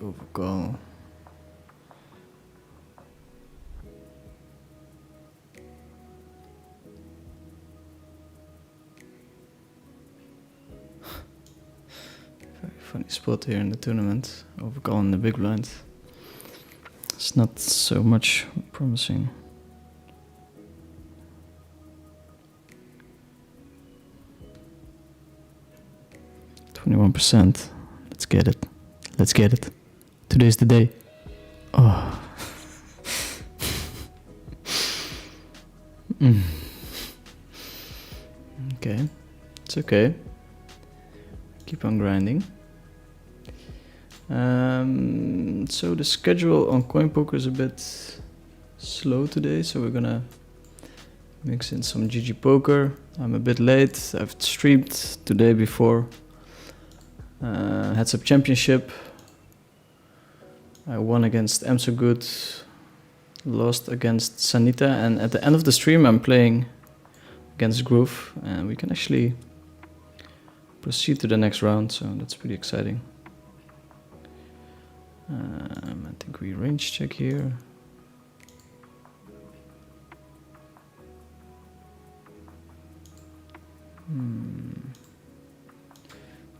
overcall. Very funny spot here in the tournament. Overcall in the big blind. It's not so much promising. %. Let's get it. Let's get it. Today's the day. Oh. Okay. It's okay. Keep on grinding. So the schedule on CoinPoker is a bit slow today, so we're gonna mix in some GG Poker. I'm a bit late. I've streamed today before. Heads Up Championship. I won against Am So Good, lost against Sanita, and at the end of the stream I'm playing against Groove, and we can actually proceed to the next round, so that's pretty exciting. I think we range check here.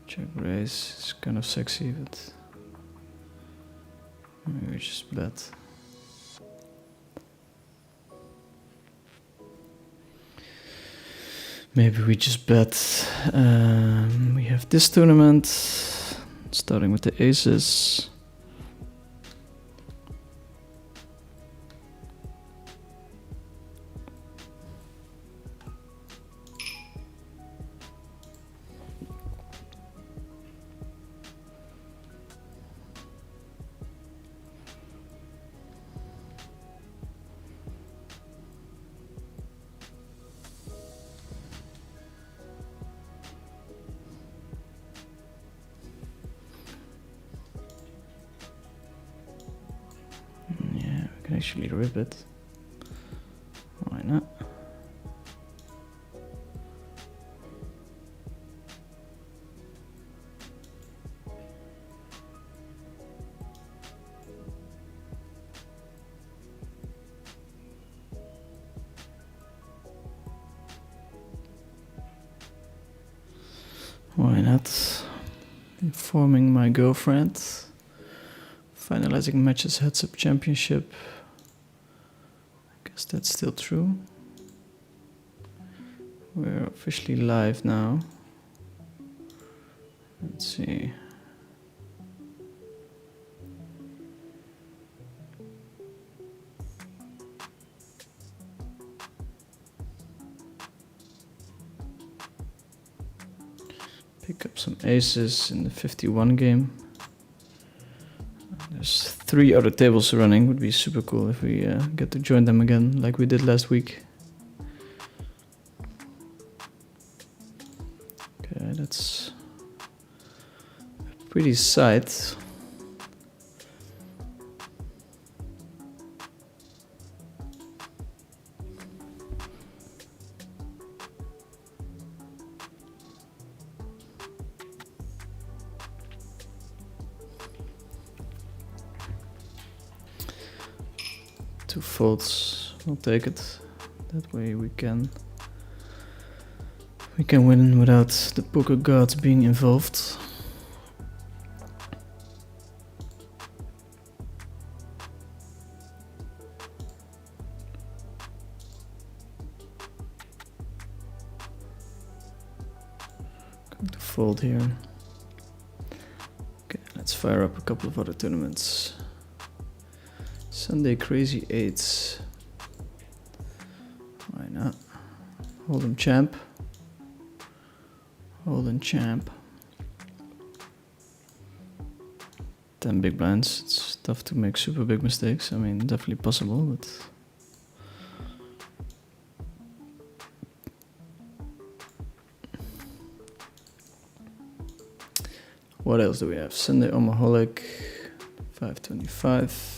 Check raise is kind of sexy, but maybe we just bet. Maybe we just bet. We have this tournament, starting with the aces. Actually rip it. Why not? Why not? Informing my girlfriend. Finalizing matches Heads Up Championship. Guess that's still true. We're officially live now. Let's see. Pick up some aces in the 51 game. There's 3 other tables running. Would be super cool if we get to join them again like we did last week. Okay, that's a pretty sight. Two folds, we'll take it. That way we can win without the poker gods being involved. Going to fold here. Okay, let's fire up a couple of other tournaments. Sunday Crazy 8s. Why not? Hold'em champ. Hold'em champ. 10 big blinds. It's tough to make super big mistakes. I mean, definitely possible, but what else do we have? Sunday Omaholic 525.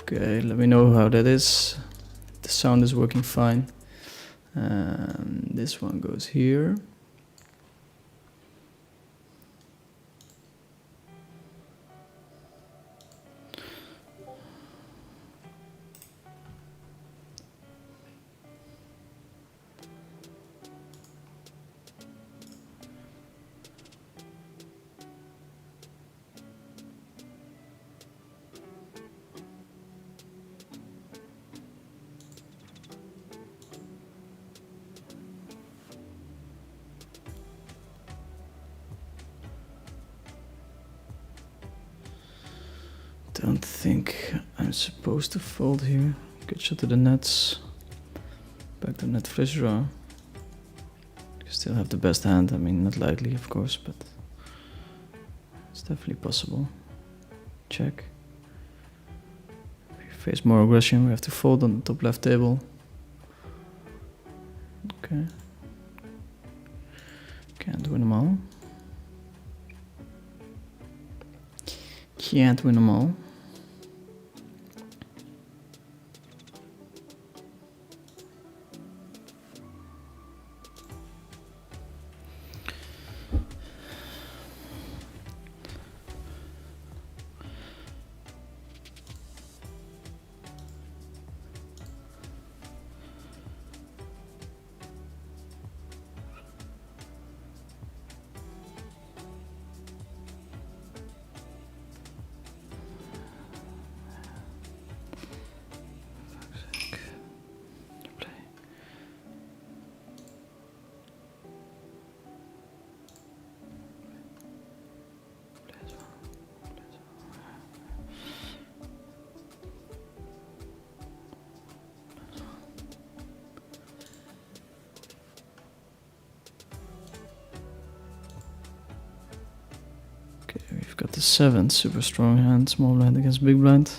Okay, let me know how that is. The sound is working fine. This one goes here. Don't think I'm supposed to fold here. Good shot to the nets. Back to net flush draw. You still have the best hand. I mean, not likely, of course, but it's definitely possible. Check. If we face more aggression, we have to fold on the top left table. Okay. Can't win them all. Can't win them all. We've got the 7, super strong hand, small blind against big blind.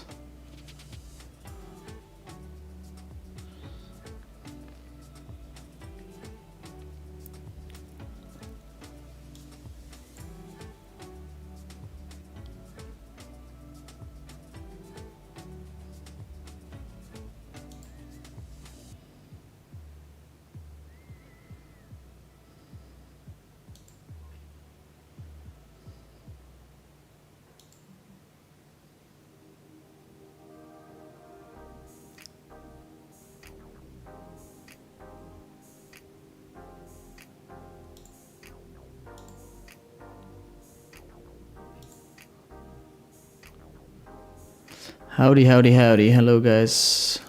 Howdy, howdy, howdy. Hello, guys.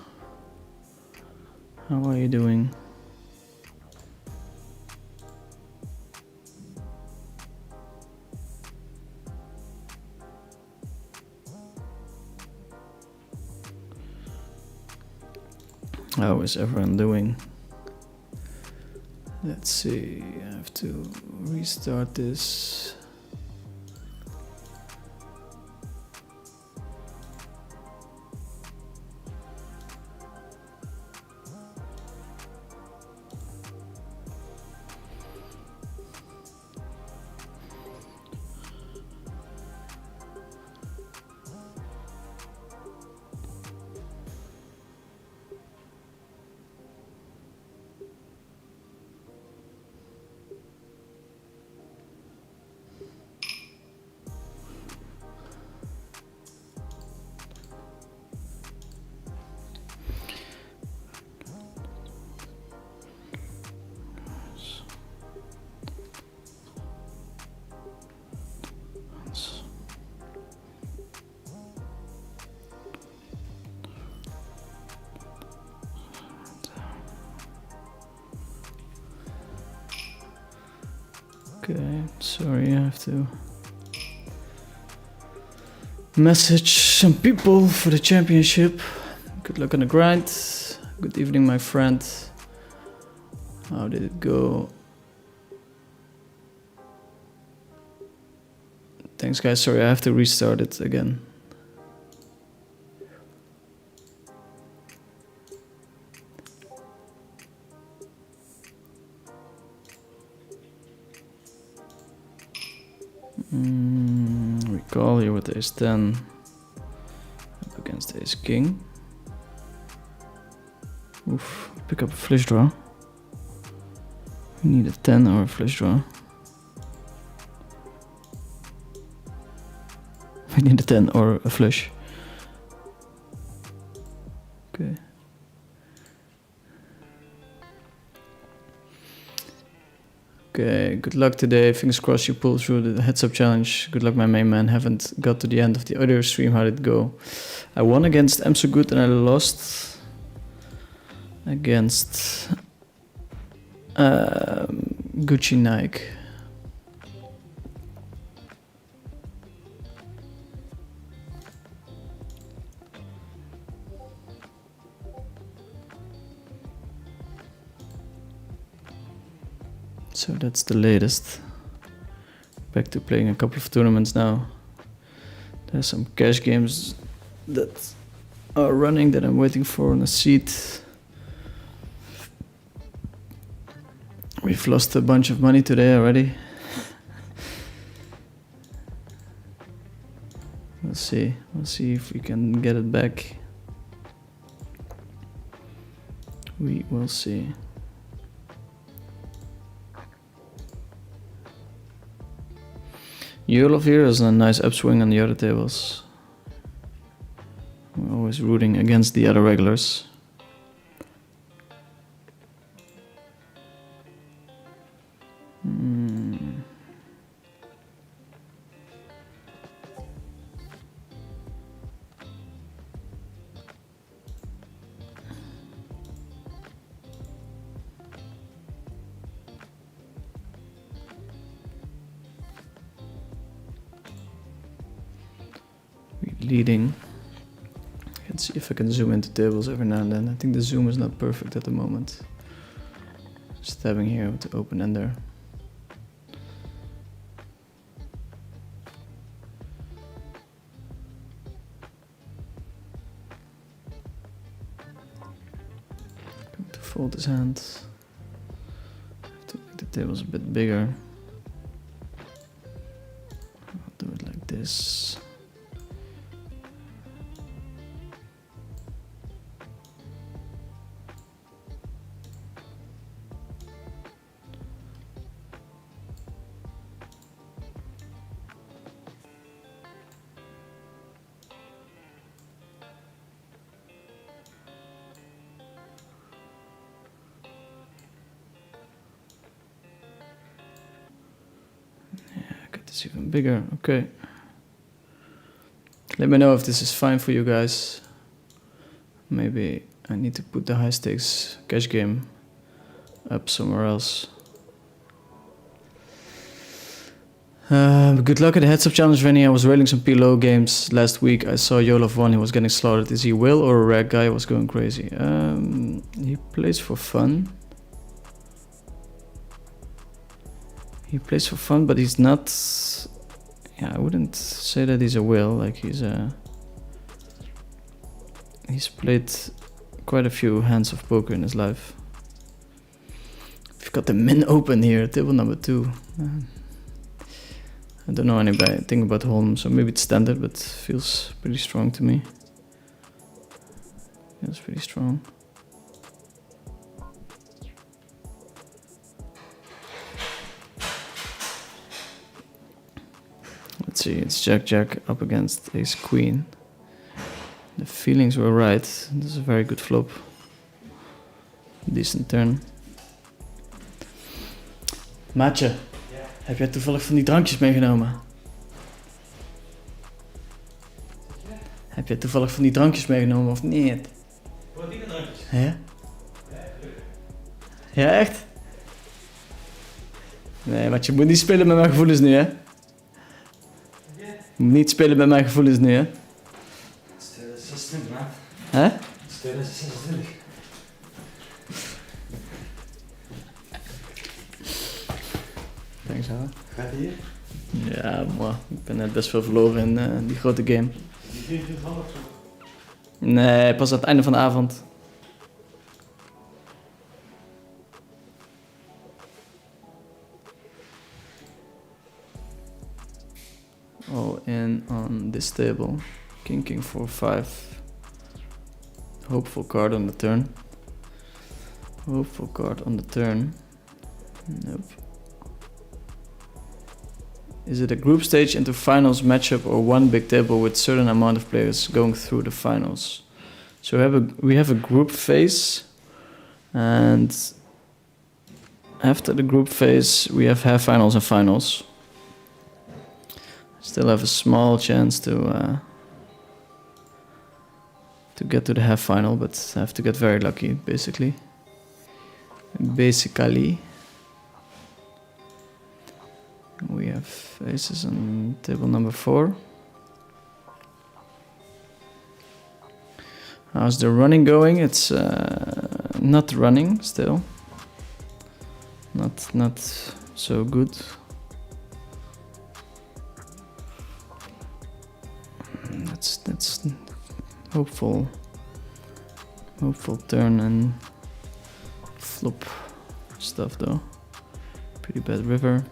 How are you doing? How is everyone doing? Let's see. I have to restart this. Okay, sorry, I have to message some people for the championship. Good luck on the grind. Good evening, my friend. How did it go? Thanks, guys. Sorry, I have to restart it again. Recall here with ace 10. against ace king. Oof, pick up a flush draw. We need a 10 or a flush draw. We need a 10 or a flush. Okay. Okay, good luck today. Fingers crossed you pull through the heads up challenge. Good luck, my main man. Haven't got to the end of the other stream. How did it go? I won against I'm So Good and I lost against Gucci Nike. So that's the latest. Back to playing a couple of tournaments now. There's some cash games that are running that I'm waiting for on a seat. We've lost a bunch of money today already. We'll see. We'll see if we can get it back. We will see. Yulov here is a nice upswing on the other tables. We're always rooting against the other regulars. Leading. Let's see if I can zoom into tables every now and then. I think the zoom is not perfect at the moment. Stabbing here with the open ender. Going to fold his hand. Have to make the tables a bit bigger. I'll do it like this. It's even bigger. Okay. Let me know if this is fine for you guys. Maybe I need to put the high stakes cash game up somewhere else. Good luck at the heads up challenge, Rennie. I was railing some PLO games last week. I saw Yolov won. He was getting slaughtered. Is he a will or a rag guy? Was going crazy. He plays for fun. He plays for fun, but he's not. Yeah, I wouldn't say that he's a will. Like he's played quite a few hands of poker in his life. We've got the min open here, table number 2. I don't know anything about Holm, so maybe it's standard, but feels pretty strong to me. Feels pretty strong. Let's see, it's Jack-Jack up against Ace-Queen. The feelings were right. This is a very good flop. Decent turn. Maatje, heb jij toevallig van die drankjes meegenomen? Heb jij toevallig van die drankjes meegenomen of niet? Wat die drankjes? Ja? Ja, echt? Nee, want je moet niet spelen met mijn gevoelens nu, hè? Je moet niet spelen met mijn gevoelens nu, hè? Het is 2026, maat. Hè? Het is 2026. Thanks, hoor. Gaat hij hier? Ja, maar ik ben net best veel verloren in die grote game. Die 24 half zo. Nee, pas aan het einde van de avond. All in on this table. King 4-5. Hopeful card on the turn. Hopeful card on the turn. Nope. Is it a group stage into finals matchup or one big table with certain amount of players going through the finals? So we have a group phase, and after the group phase we have half finals and finals. Still have a small chance to get to the half final, but I have to get very lucky, basically. We have aces on table number 4. How's the running going? It's not running still. Not so good. That's hopeful turn and flop stuff though. Pretty bad river.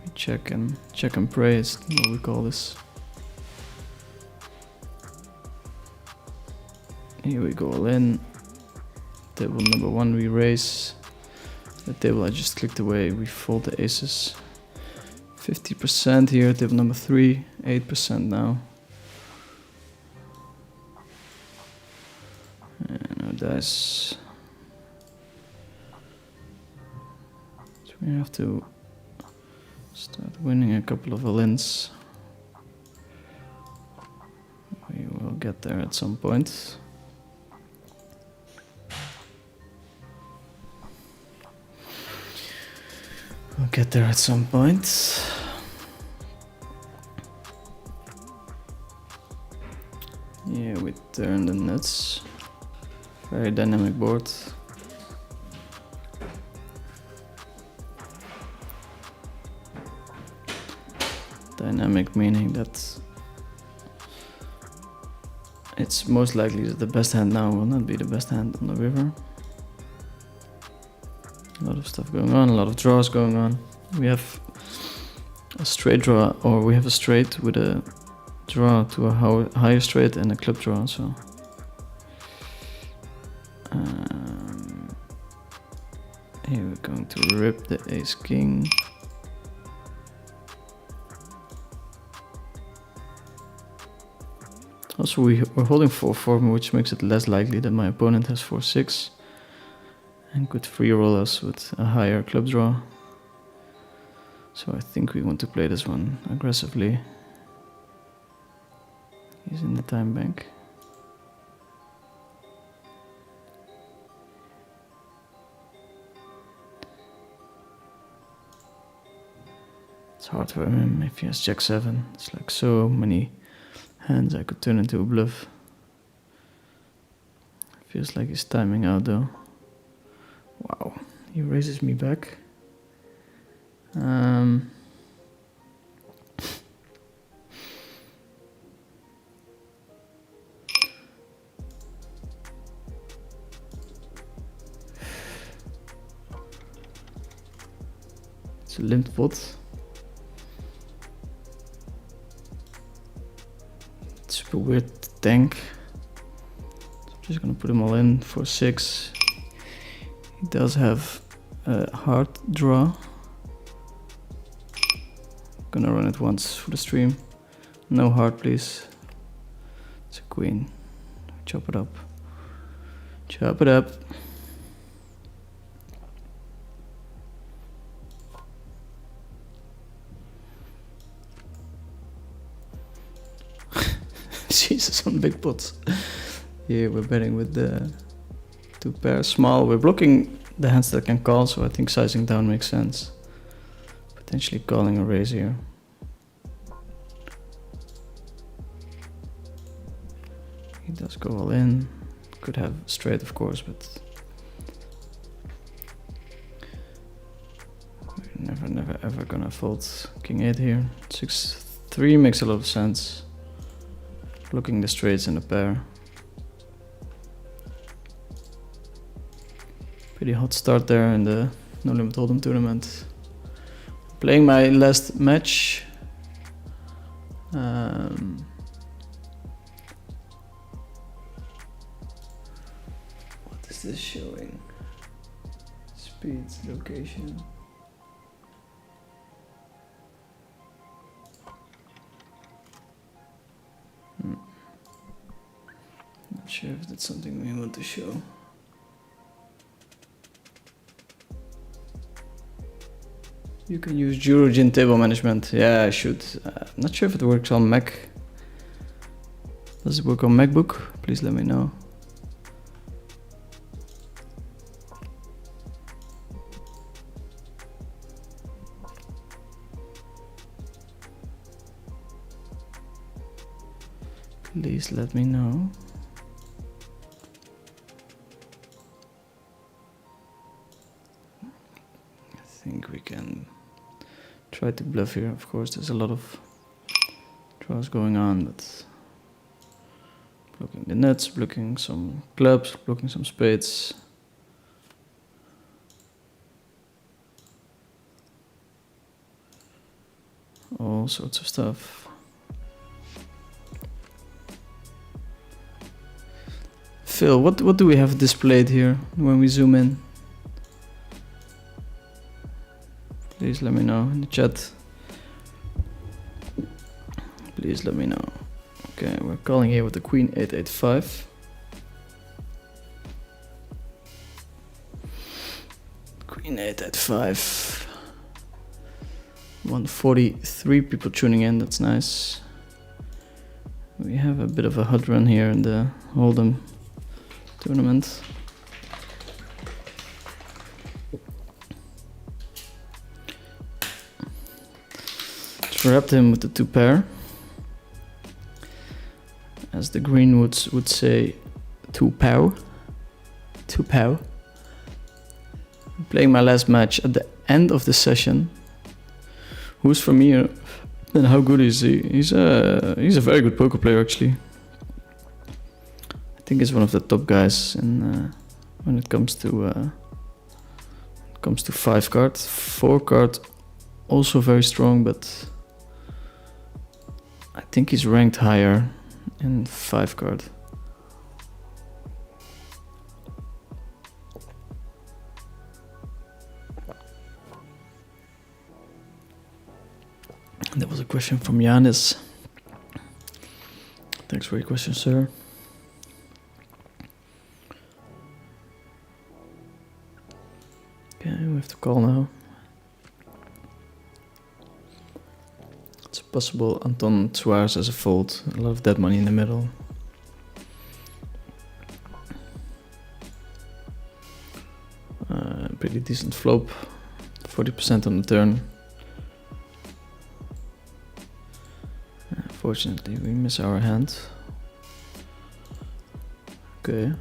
We check and pray is what we call this. Here we go all in. Table number 1 we raise. The table I just clicked away, we fold the aces. 50% here, table number 3, 8% now. And no dice. So we have to start winning a couple of all-ins. We will get there at some point. We'll get there at some point. Yeah, we turn the nuts. Very dynamic board. Dynamic meaning that it's most likely that the best hand now will not be the best hand on the river. A lot of stuff going on, a lot of draws going on. We have a straight draw, or we have a straight with a draw to a higher straight and a club draw, so here we're going to rip the ace king. Also we're holding 4-4, which makes it less likely that my opponent has 4-6 and could free roll us with a higher club draw. So I think we want to play this one aggressively. He's in the time bank. It's hard for him if he has Jack-7. It's like so many hands I could turn into a bluff. Feels like he's timing out though. Wow, he raises me back. It's a limped pot. Super weird tank. So I'm just gonna put them all in for 6. He does have a hard draw. Gonna run it once for the stream. No heart, please. It's a queen. Chop it up. Chop it up. Jesus, on big pots. Here we're betting with the 2 pairs small. We're blocking the hands that can call, so I think sizing down makes sense. Potentially calling a raise here. He does go all in. Could have straight, of course, but we're never ever gonna fold king 8 here. 6-3 makes a lot of sense. Blocking the straights in the pair. Pretty hot start there in the No Limit Hold'em tournament. Playing my last match. What is this showing? Speed, location. Not sure if that's something we want to show. You can use Eurogin table management. Yeah, I should. Not sure if it works on Mac. Does it work on MacBook? Please let me know. Please let me know. I think we can try to bluff here. Of course, there's a lot of draws going on, but blocking the nuts, blocking some clubs, blocking some spades. All sorts of stuff. Phil, what do we have displayed here when we zoom in? Please let me know in the chat. Please let me know. Okay, we're calling here with the queen 885. Queen 885. 143 people tuning in, that's nice. We have a bit of a hot run here in the Hold'em tournament. Trapped him with the 2 pair. As the Greenwoods would say, 2 pow. 2 pow. I'm playing my last match at the end of the session. Who's from here and how good is he? He's a very good poker player actually. I think he's one of the top guys in when it comes to 5 card. 4 card also very strong, but I think he's ranked higher in 5 card. That was a question from Yanis. Thanks for your question, sir. Okay, we have to call now. It's possible Anton Suarez as a fold. A lot of dead money in the middle. Pretty decent flop. 40% on the turn. Fortunately, we miss our hand. Okay.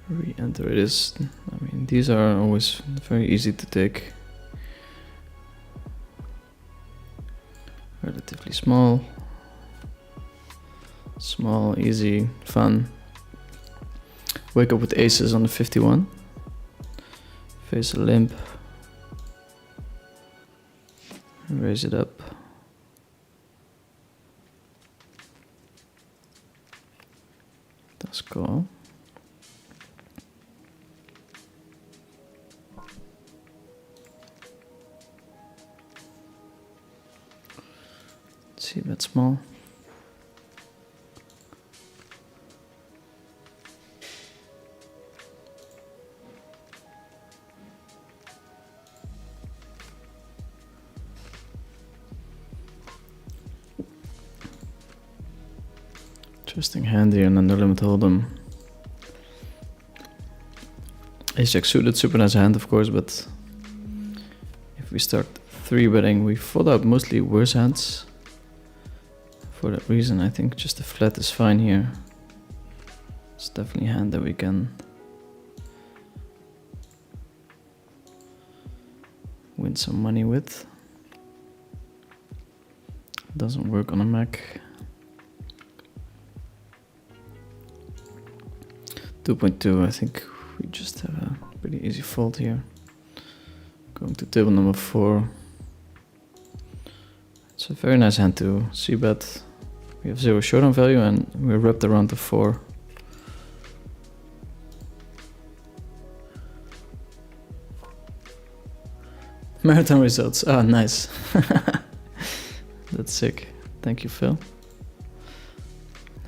Re-enter it is. I mean, these are always very easy to take. Relatively small. Small, easy, fun. Wake up with aces on the 51. Face a limp. Raise it up. That's cool. Let's see, bet small. Interesting hand here and under limit hold'em. Ace jack suited, super nice hand of course, but if we start 3-betting, we fold out mostly worse hands. For that reason, I think just the flat is fine here. It's definitely a hand that we can win some money with. Doesn't work on a Mac. 2.2, I think we just have a pretty easy fold here. Going to table number 4. It's a very nice hand to c-bet. We have 0 showdown value and we're wrapped around the 4. Marathon results. Ah, nice. That's sick. Thank you, Phil.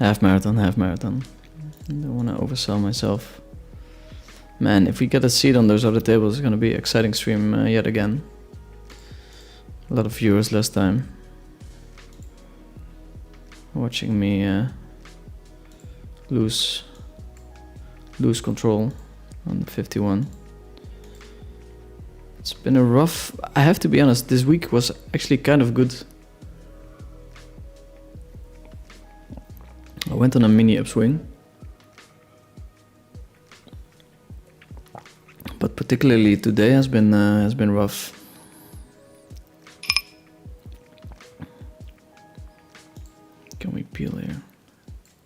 Half marathon, half marathon. I don't want to oversell myself. Man, if we get a seat on those other tables, it's going to be an exciting stream yet again. A lot of viewers last time. Watching me lose control on the 51. It's been a rough... I have to be honest, this week was actually kind of good. I went on a mini upswing. But particularly today has been rough. Can we peel here?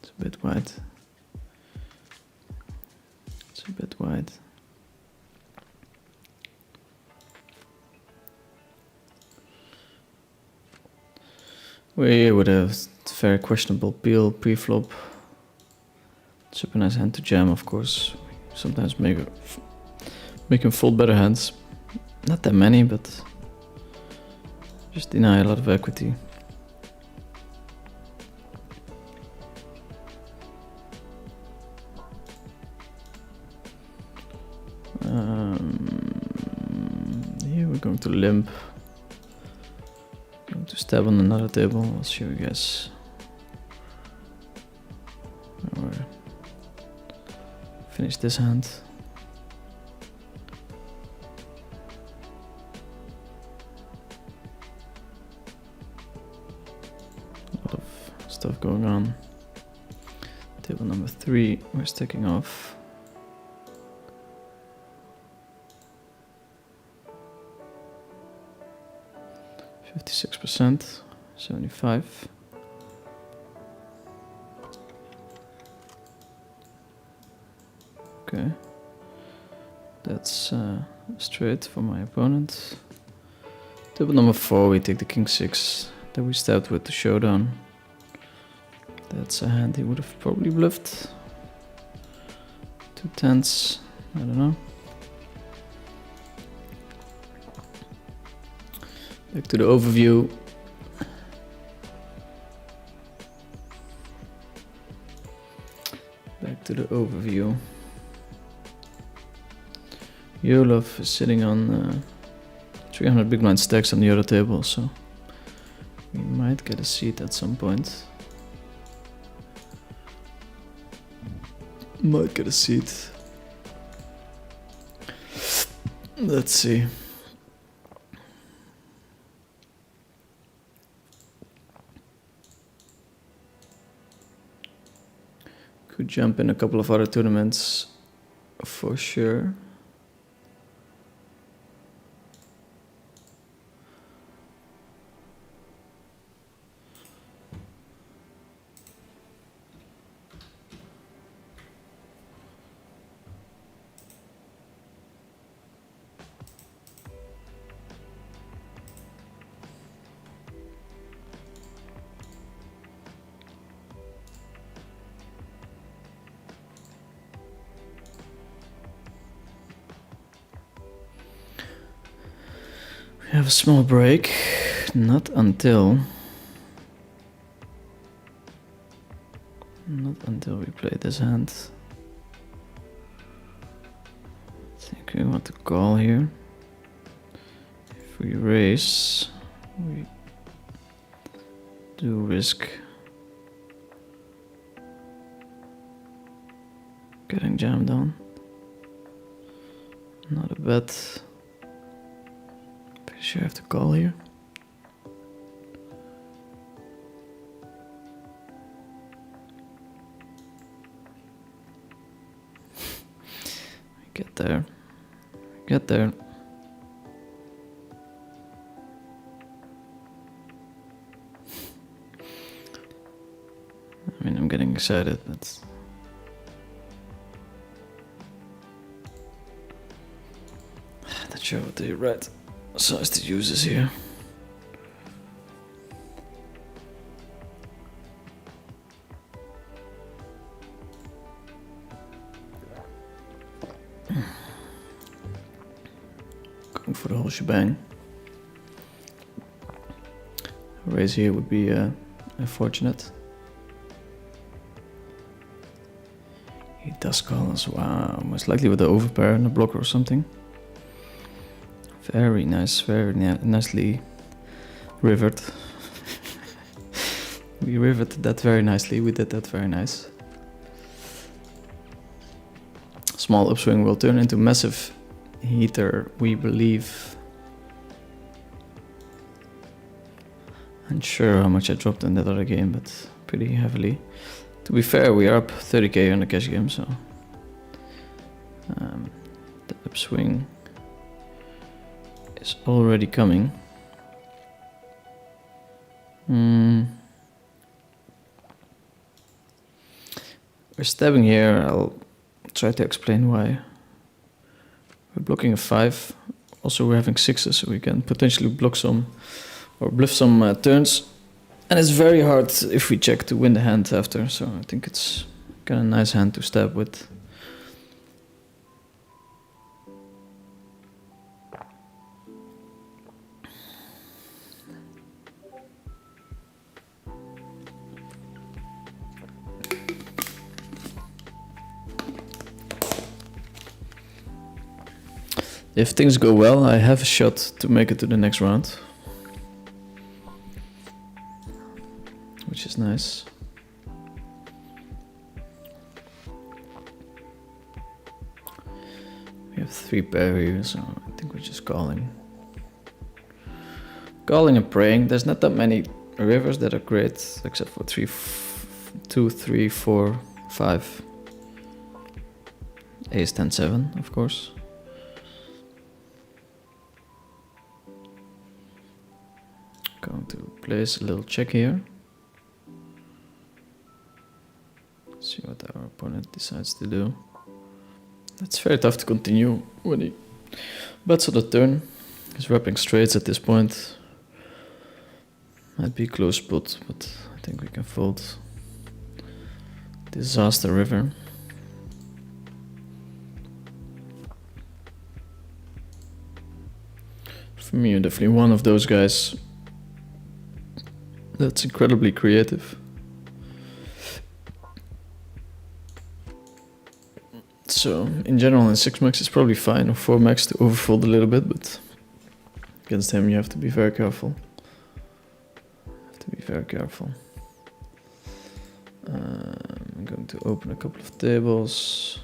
It's a bit wide. It's a bit wide. We would have very questionable peel pre-flop. Super nice hand to jam, of course. Sometimes make him fold better hands. Not that many, but just deny a lot of equity. Here we're going to limp. Going to stab on another table. I'll show you guys. Or finish this hand. A lot of stuff going on. Table number 3, we're sticking off. %, 75. Okay, that's straight for my opponent. Table number 4, we take the king 6 that we stabbed with the showdown. That's a hand he would have probably bluffed. 2 10s, I don't know. Back to the overview. Back to the overview. Yolov is sitting on 300 big blind stacks on the other table, so we might get a seat at some point. Might get a seat. Let's see. Could jump in a couple of other tournaments for sure. We have a small break, not until we play this hand. I think we want to call here. If we raise, we do risk getting jammed on. Not a bet. Pretty sure I have to call here. Get there. Get there. I mean, I'm getting excited, but not sure what the right size to use is here. for the whole shebang. Raise here would be unfortunate. He does call us. Wow, most likely with the overpair and a blocker or something. Very nice, very nicely rivered. We riveted that very nicely. We did that very nice. Small upswing will turn into massive heater, we believe. Unsure how much I dropped in that other game, but pretty heavily. To be fair, we are up 30k on the cash game, so the upswing is already coming. We're stabbing here. I'll try to explain why. We're blocking a 5. Also, we're having 6s, so we can potentially block some or bluff some turns. And it's very hard if we check to win the hand after, so I think it's kind of a nice hand to stab with. If things go well, I have a shot to make it to the next round. Which is nice. We have 3 pair here, so I think we're just calling. Calling and praying. There's not that many rivers that are great, except for 2, 3, 4, 5. Ace 10, 7, of course. Going to place a little check here. See what our opponent decides to do. It's very tough to continue when he bets on the turn. He's wrapping straights at this point. Might be a close spot, but I think we can fold. Disaster river. For me, you're definitely one of those guys that's incredibly creative. So, in general, in 6-max it's probably fine, or 4-max to overfold a little bit, but against him you have to be very careful. I'm going to open a couple of tables.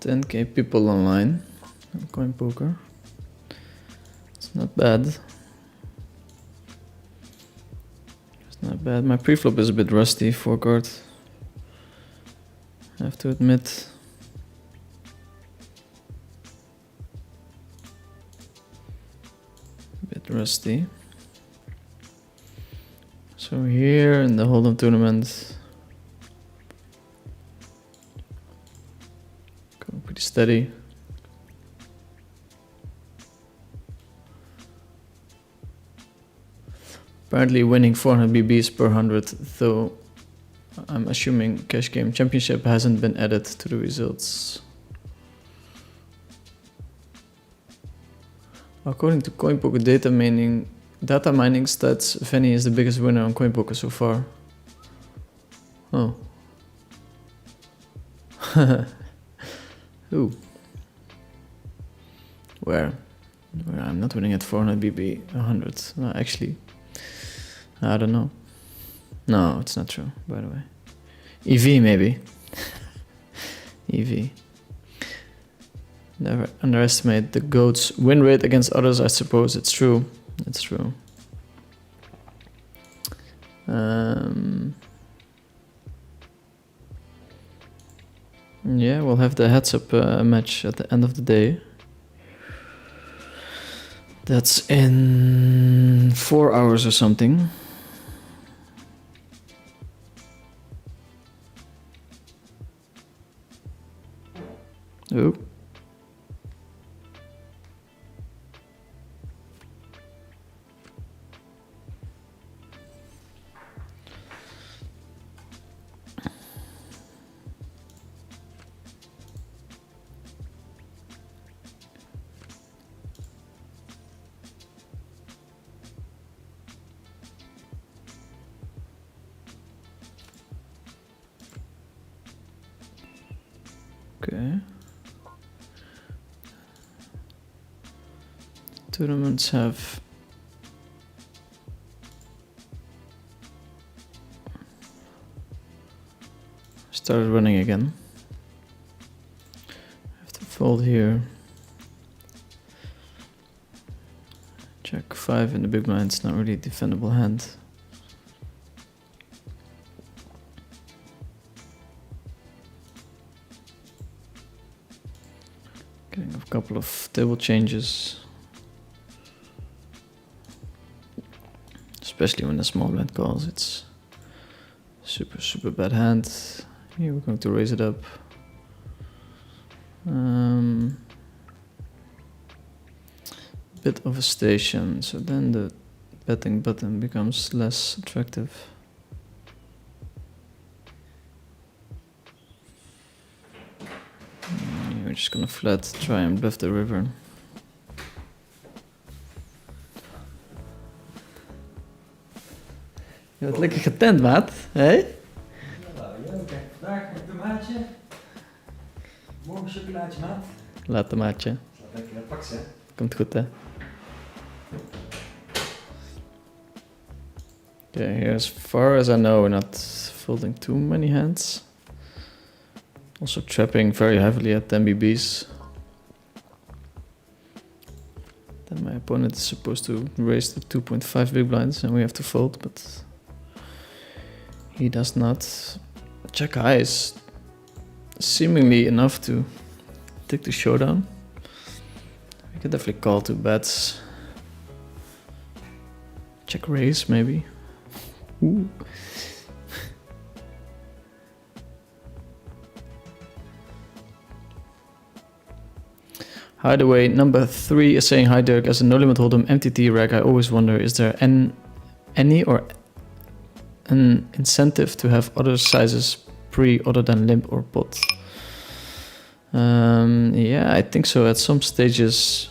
$10k people online on coin poker. It's not bad. It's not bad. My preflop is a bit rusty, 4-card. I have to admit. A bit rusty. So here in the Hold'em tournament, going pretty steady. Apparently winning 400 BBs per 100, though I'm assuming Cash Game Championship hasn't been added to the results. According to CoinPoker data mining stats, Venny is the biggest winner on CoinPoker so far. Oh. Ooh. Where I'm not winning at 400 BB 100. Well, actually, I don't know. No, it's not true, by the way. EV maybe. EV. Never underestimate the GOAT's win rate against others, I suppose. It's true. It's true. Yeah, we'll have the heads up match at the end of the day. That's in 4 hours or something. Oh. Okay. Tournaments have started running again. I have to fold here. Jack 5 in the big blind, it's not really a defendable hand. Getting a couple of table changes. Especially when the small blind calls, it's super bad hand. Here we're going to raise it up. Bit of a station, so then the betting button becomes less attractive. We're just gonna flat try and bluff the river. Je bent lekker getent, maat. Hé? Ja, kijk, vandaag een tomaatje. Morgen chocolaatje, maat. Laat maatje. Slaat lekker in pak, hè. Komt goed, hè? Okay, here as far as I know, we're not folding too many hands. Also trapping very heavily at 10 BBs. Then my opponent is supposed to raise to 2.5 big blinds and we have to fold, but he does not. Jack high is seemingly enough to take the showdown. We could definitely call two bets. Check raise maybe. Ooh. Hideaway number 3 is saying, hi Dirk, as a no limit hold'em MTT reg, I always wonder, is there any or an incentive to have other sizes pre other than limp or pot? Yeah, I think so. At some stages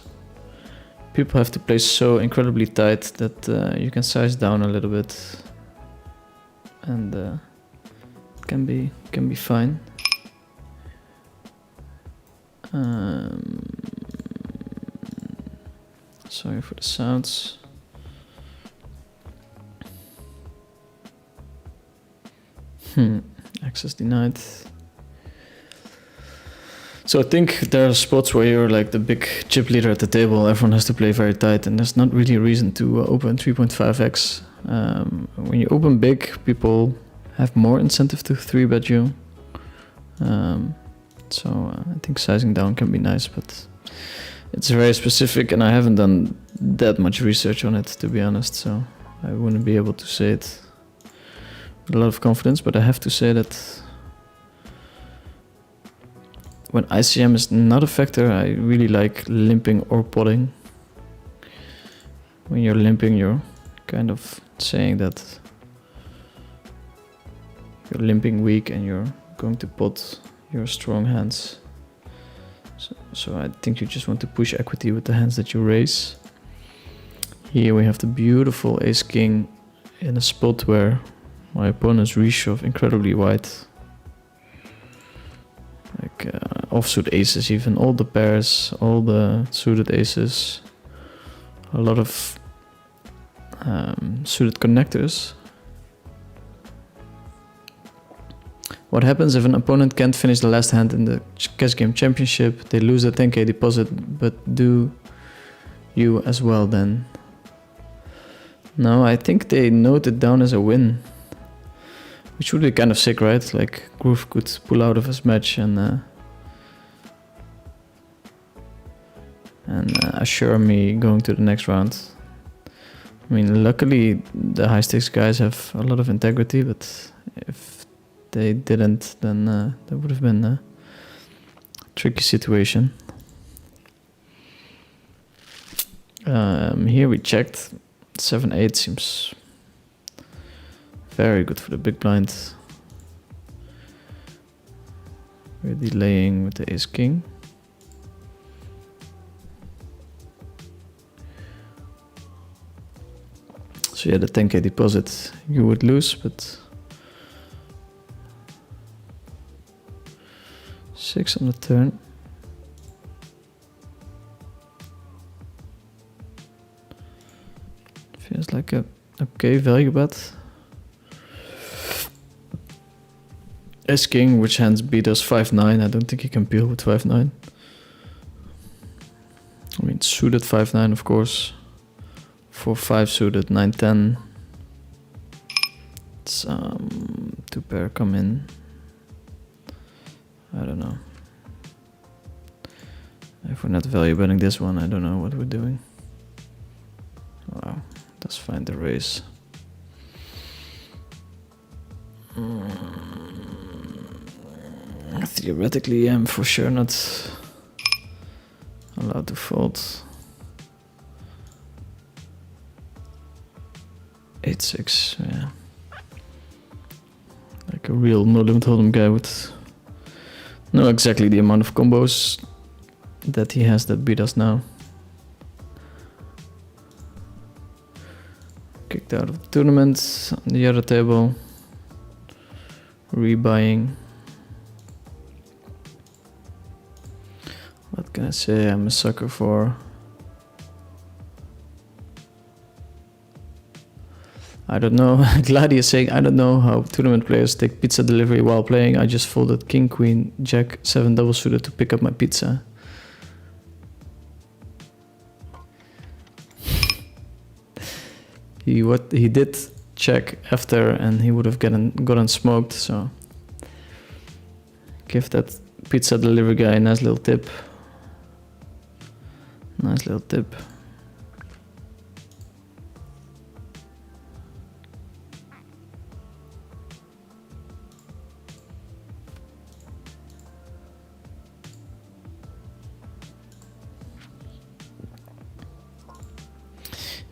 people have to play so incredibly tight that you can size down a little bit, and it can be fine. Sorry for the sounds. Access denied. So I think there are spots where you're like the big chip leader at the table. Everyone has to play very tight, and there's not really a reason to open 3.5x. When you open big, people have more incentive to 3-bet you. So I think sizing down can be nice, but it's very specific, and I haven't done that much research on it, to be honest. So I wouldn't be able to say it with a lot of confidence, but I have to say that when ICM is not a factor, I really like limping or potting. When you're limping, you're kind of saying that you're limping weak and you're going to pot your strong hands. So I think you just want to push equity with the hands that you raise. Here we have the beautiful ace-king in a spot where my opponents reshove incredibly wide. Like offsuit aces even, all the pairs, all the suited aces. A lot of suited connectors. What happens if an opponent can't finish the last hand in the cash game championship? They lose a 10k deposit, but do you as well then? No, I think they note it down as a win. Which would be kind of sick, right? Like Groove could pull out of his match and assure me going to the next round. I mean, luckily the high stakes guys have a lot of integrity, but if they didn't, then that would have been tricky situation. Here we checked. 7-8 seems very good for the big blind. We're delaying with the ace king. So yeah, the 10k deposit you would lose, but 6 on the turn. Feels like a okay value bet. Ace king, which hands beat us 5-9. I don't think he can peel with 5-9. I mean, suited 5-9, of course. 4-5 suited, 9-10. Two pair come in. I don't know. If we're not value betting this one, I don't know what we're doing. Wow, let's find the raise. Theoretically, I'm for sure not allowed to fold. 8-6, yeah. Like a real no limit hold'em guy would know exactly the amount of combos that he has that beat us now. Kicked out of the tournament on the other table. Rebuying. What can I say? I'm a sucker for. I don't know. Gladi is saying, I don't know how tournament players take pizza delivery while playing. I just folded king, queen, jack, 7 double suited to pick up my pizza. He did check after, and he would have gotten smoked. So give that pizza delivery guy a nice little tip. Nice little tip.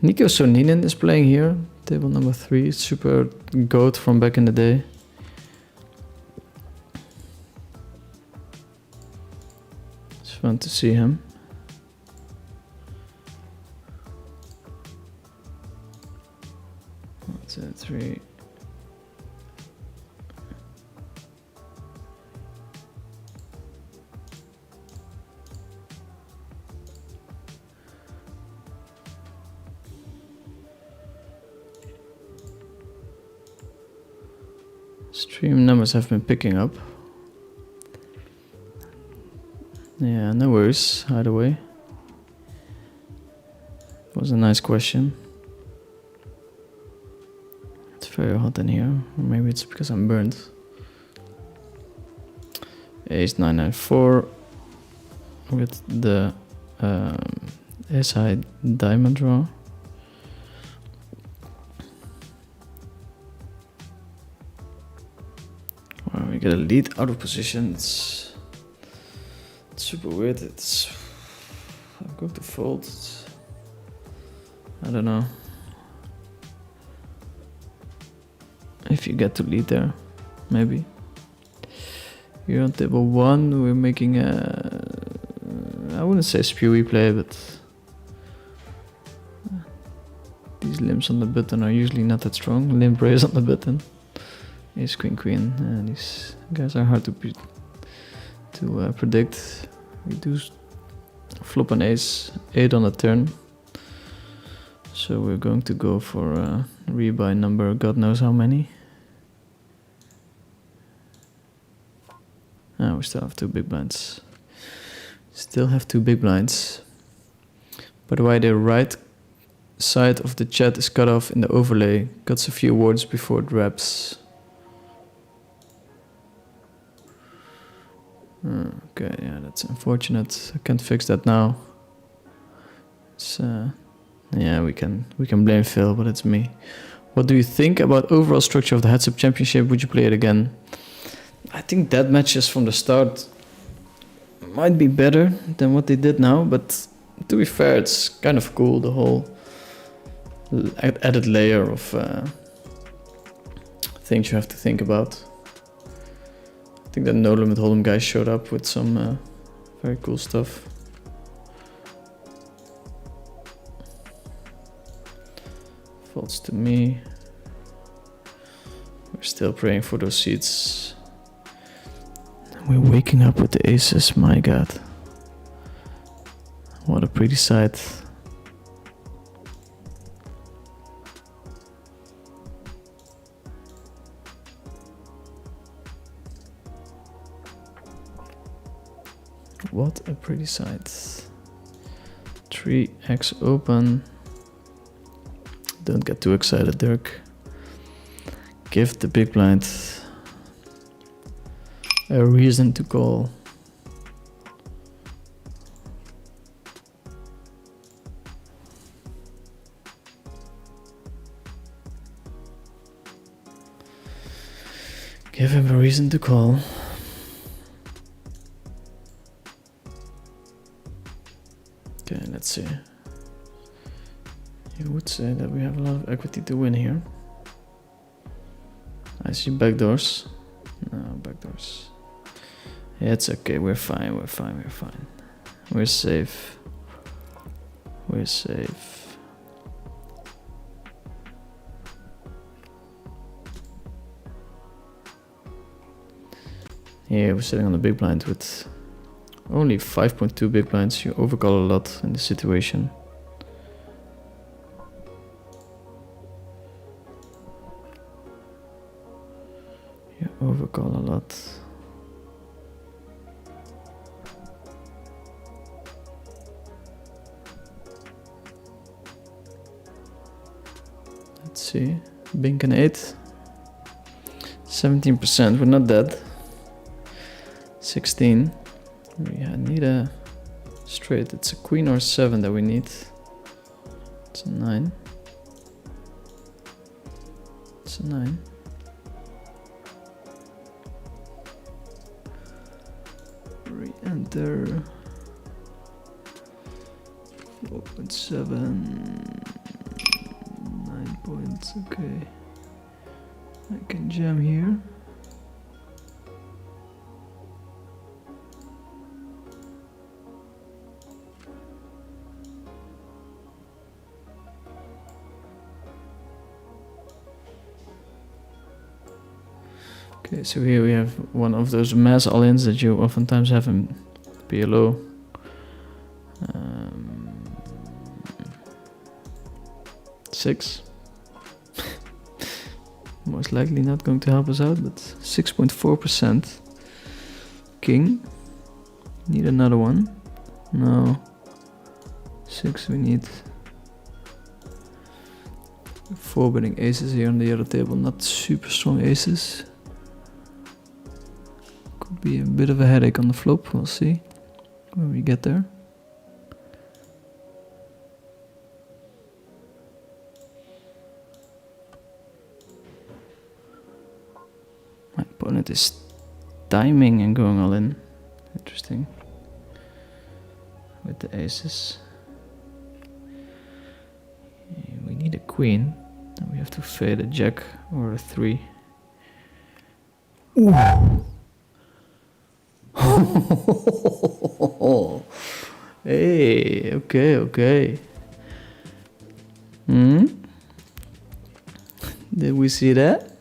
Nico Soninen is playing here, table number 3, super goat from back in the day. It's fun to see him. One, two, three. Stream numbers have been picking up. Yeah, no worries, either way. It was a nice question. It's very hot in here, or maybe it's because I'm burned. Ace 994 with the ace high diamond draw. Wow, we get a lead out of position. It's super weird. I'm going to fold. I don't know if you get to lead there, maybe. Here on table 1, we're making a, I wouldn't say spewy play, but these limps on the button are usually not that strong. Limp raise on the button. Ace queen queen. These guys are hard to predict. We do flop an ace 8 on the turn, so we're going to go for a rebuy number, God knows how many. We still have 2 big blinds. Still have 2 big blinds. By the way, the right side of the chat is cut off in the overlay. Cuts a few words before it wraps. Okay, yeah, that's unfortunate. I can't fix that now. It's yeah, we can blame Phil, but it's me. What do you think about overall structure of the Heads Up Championship? Would you play it again? I think that matches from the start might be better than what they did now, but to be fair, it's kind of cool, the whole added layer of things you have to think about. I think that No Limit Hold'em guys showed up with some very cool stuff. Faults to me. We're still praying for those seats. We're waking up with the aces, my god. What a pretty sight. What a pretty sight. 3x open. Don't get too excited, Dirk. Give the big blind a reason to call. Give him a reason to call. Okay, let's see. You would say that we have a lot of equity to win here. I see backdoors. No, backdoors. Yeah, it's okay. We're fine. We're fine. We're fine. We're safe. We're safe. Yeah, we're sitting on the big blind with only 5.2 big blinds. You overcall a lot in this situation. You overcall a lot. Let's see. Bink and 8. 17%. We're not dead. 16. We need a straight. It's a queen or 7 that we need. It's a 9. It's a 9. Re-enter. 4.7. 9 points. Okay. I can jam here. Okay, so here we have one of those mass all-ins that you oftentimes have in PLO. 6. Most likely not going to help us out, but 6.4%. King. Need another one. No. 6 we need. 4 betting aces here on the other table, not super strong aces. Could be a bit of a headache on the flop, we'll see when we get there. My opponent is timing and going all in. Interesting. With the aces. We need a queen. And we have to fade a jack or a 3. Ooh. Hey, okay, okay. Did we see that?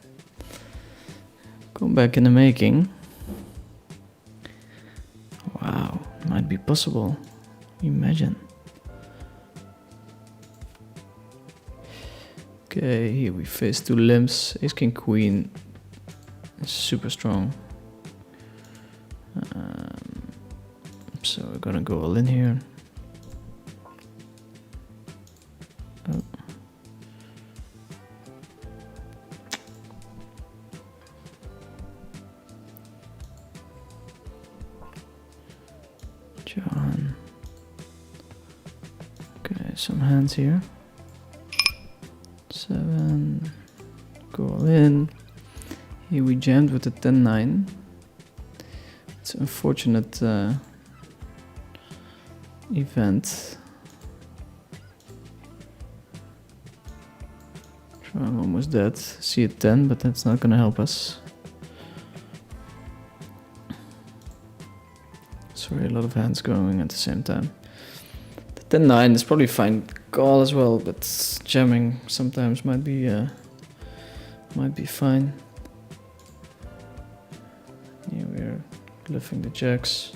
Come back in the making. Wow, might be possible. Imagine. Okay, here we face 2 limps. Ace King Queen is super strong. So we're gonna go all in here. Oh. John. Okay, some hands here. 7. Go all in. Here we jammed with the 10-9. It's unfortunate event. I'm almost dead. See a 10, but that's not gonna help us. Sorry, a lot of hands going at the same time. The 10-9 is probably fine call as well, but jamming sometimes might be fine. Here we're lifting the jacks.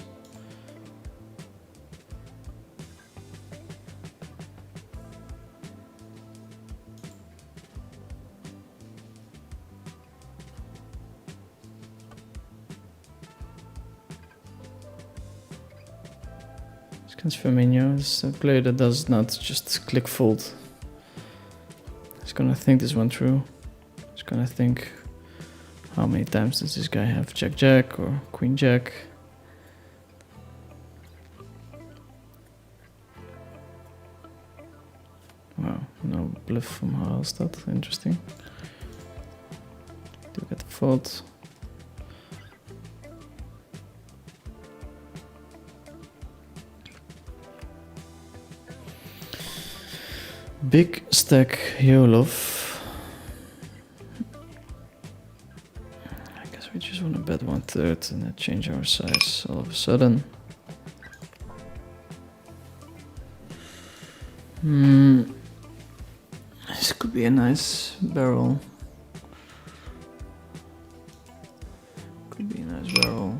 Firmino is a player that does not just click fold. He's gonna think this one through. He's gonna think, how many times does this guy have Jack Jack or Queen Jack? Wow, no bluff from Harlstad. Interesting. Do get the fold. Big stack Yolov. I guess we just want to bet 1/3 and then change our size all of a sudden. This could be a nice barrel. Could be a nice barrel.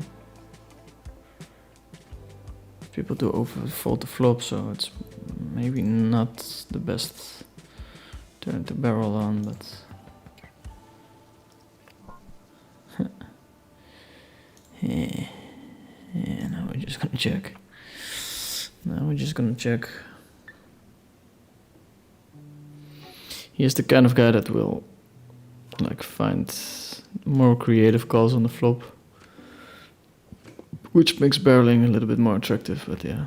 People do overfold the flop, so it's maybe not the best turn to barrel on, but yeah, now we're just gonna check. He's the kind of guy that will like find more creative calls on the flop, which makes barreling a little bit more attractive, but yeah.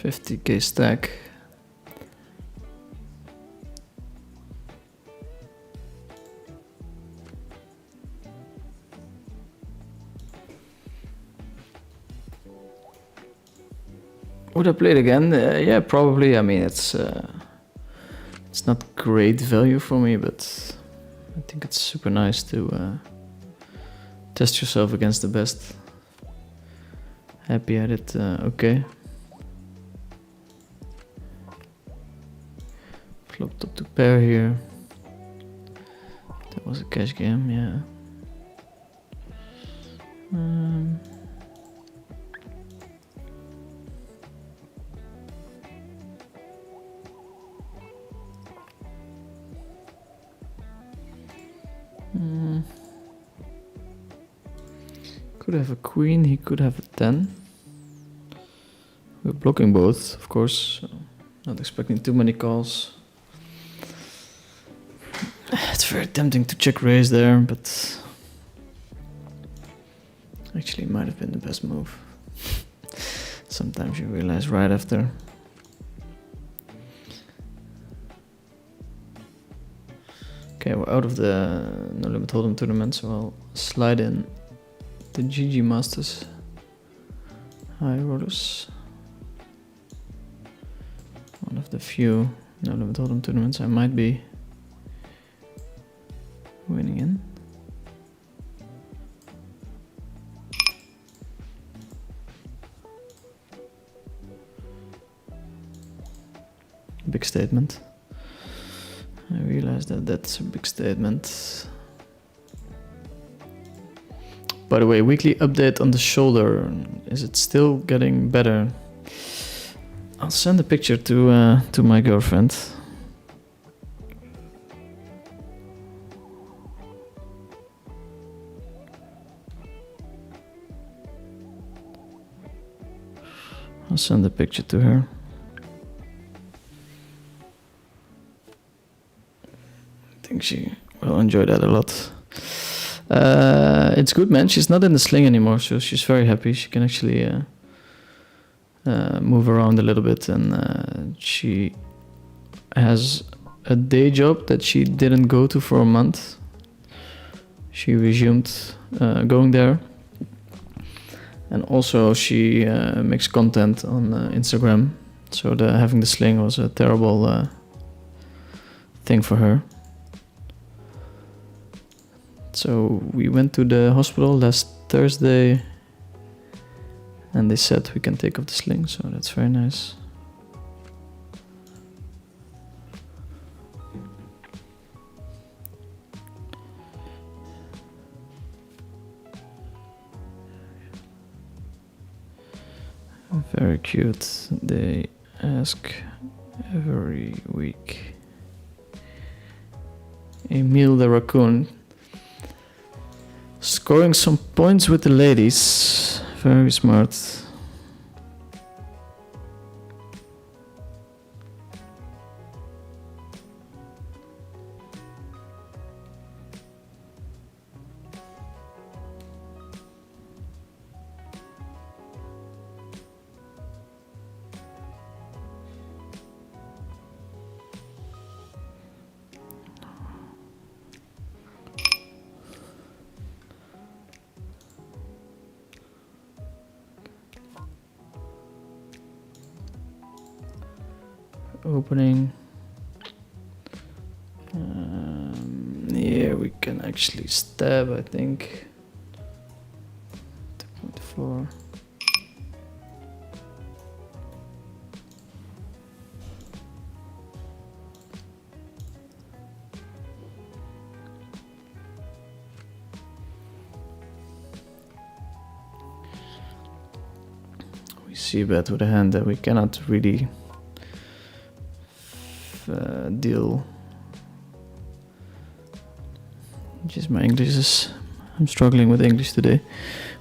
$50K stack. Would I play it again? Yeah, probably. I mean, it's not great value for me, but I think it's super nice to test yourself against the best. Happy at it. Okay. Flop top to pair here. That was a cash game, yeah. Could have a queen, he could have a 10. We're blocking both, of course, so not expecting too many calls. It's very tempting to check raise there, but actually might have been the best move. Sometimes you realize right after. Okay, we're out of the No Limit Hold'em tournament, so I'll slide in the GG Masters high rollers. One of the few No Limit Hold'em tournaments I might be winning in. Big statement. I realize that that's a big statement. By the way, weekly update on the shoulder. Is it still getting better? I'll send a picture to my girlfriend. I'll send a picture to her. I think she will enjoy that a lot. It's good, man. She's not in the sling anymore, so she's very happy. She can actually move around a little bit, and she has a day job that she didn't go to for a month. She resumed going there, and also she makes content on Instagram. So having the sling was a terrible thing for her. So we went to the hospital last Thursday, and they said we can take off the sling, so that's very nice. Very cute. They ask every week. Emil the raccoon. Scoring some points with the ladies. Very smart. Opening. Here we can actually stab, I think. 2.4. We see bet with a hand that we cannot really deal. Just my English is... I'm struggling with English today.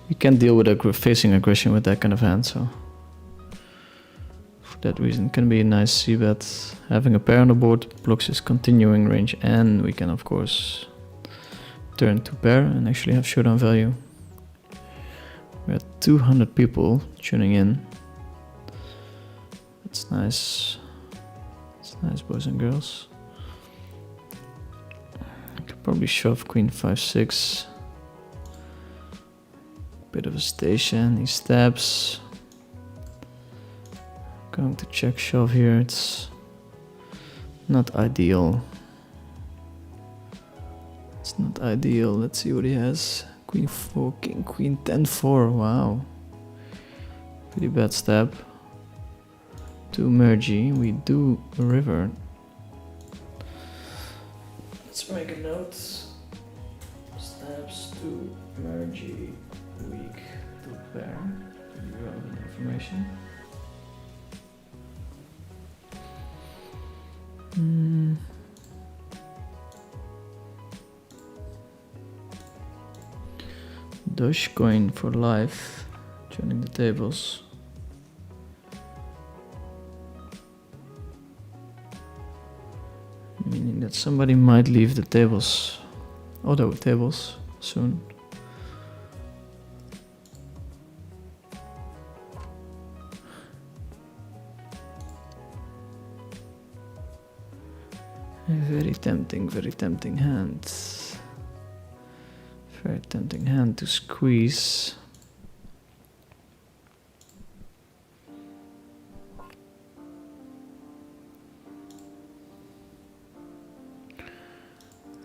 We can't deal with facing aggression with that kind of hand, so... For that reason, it can be a nice c-bet. Having a pair on the board blocks his continuing range, and we can of course turn to pair and actually have showdown value. We had 200 people tuning in. That's nice. Nice, boys and girls. I could probably shove queen 5-6. Bit of a station. He stabs. Going to check shove here. It's not ideal. It's not ideal. Let's see what he has. Queen 4, king, queen 10-4. Wow. Pretty bad stab. To mergy, we do a river. Let's make a note. Stabs to mergy, weak to pair. Pretty relevant information. Dogecoin for life. Joining the tables. Meaning that somebody might leave the tables, auto tables, soon. A very tempting hand. Very tempting hand to squeeze.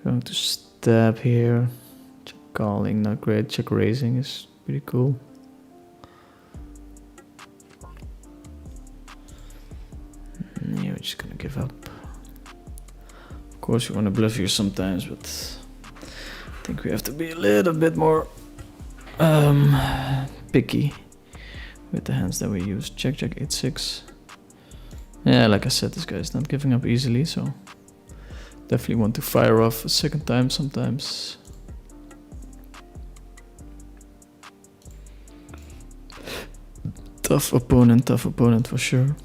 Going to stab here. Check calling, not great. Check raising is pretty cool. Yeah, we're just gonna give up. Of course, we want to bluff here sometimes, but I think we have to be a little bit more picky with the hands that we use. Check 8-6. Yeah, like I said, this guy is not giving up easily, so definitely want to fire off a second time sometimes. Tough opponent for sure.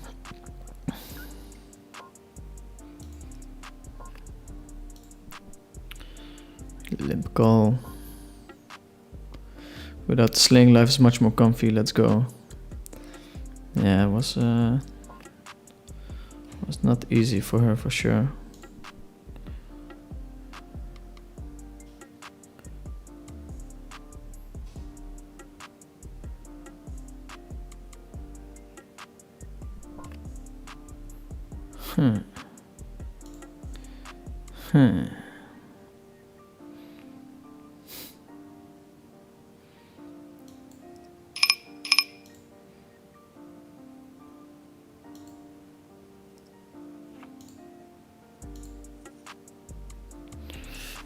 Limp call. Without the sling, life is much more comfy. Let's go. Yeah, it was not easy for her for sure.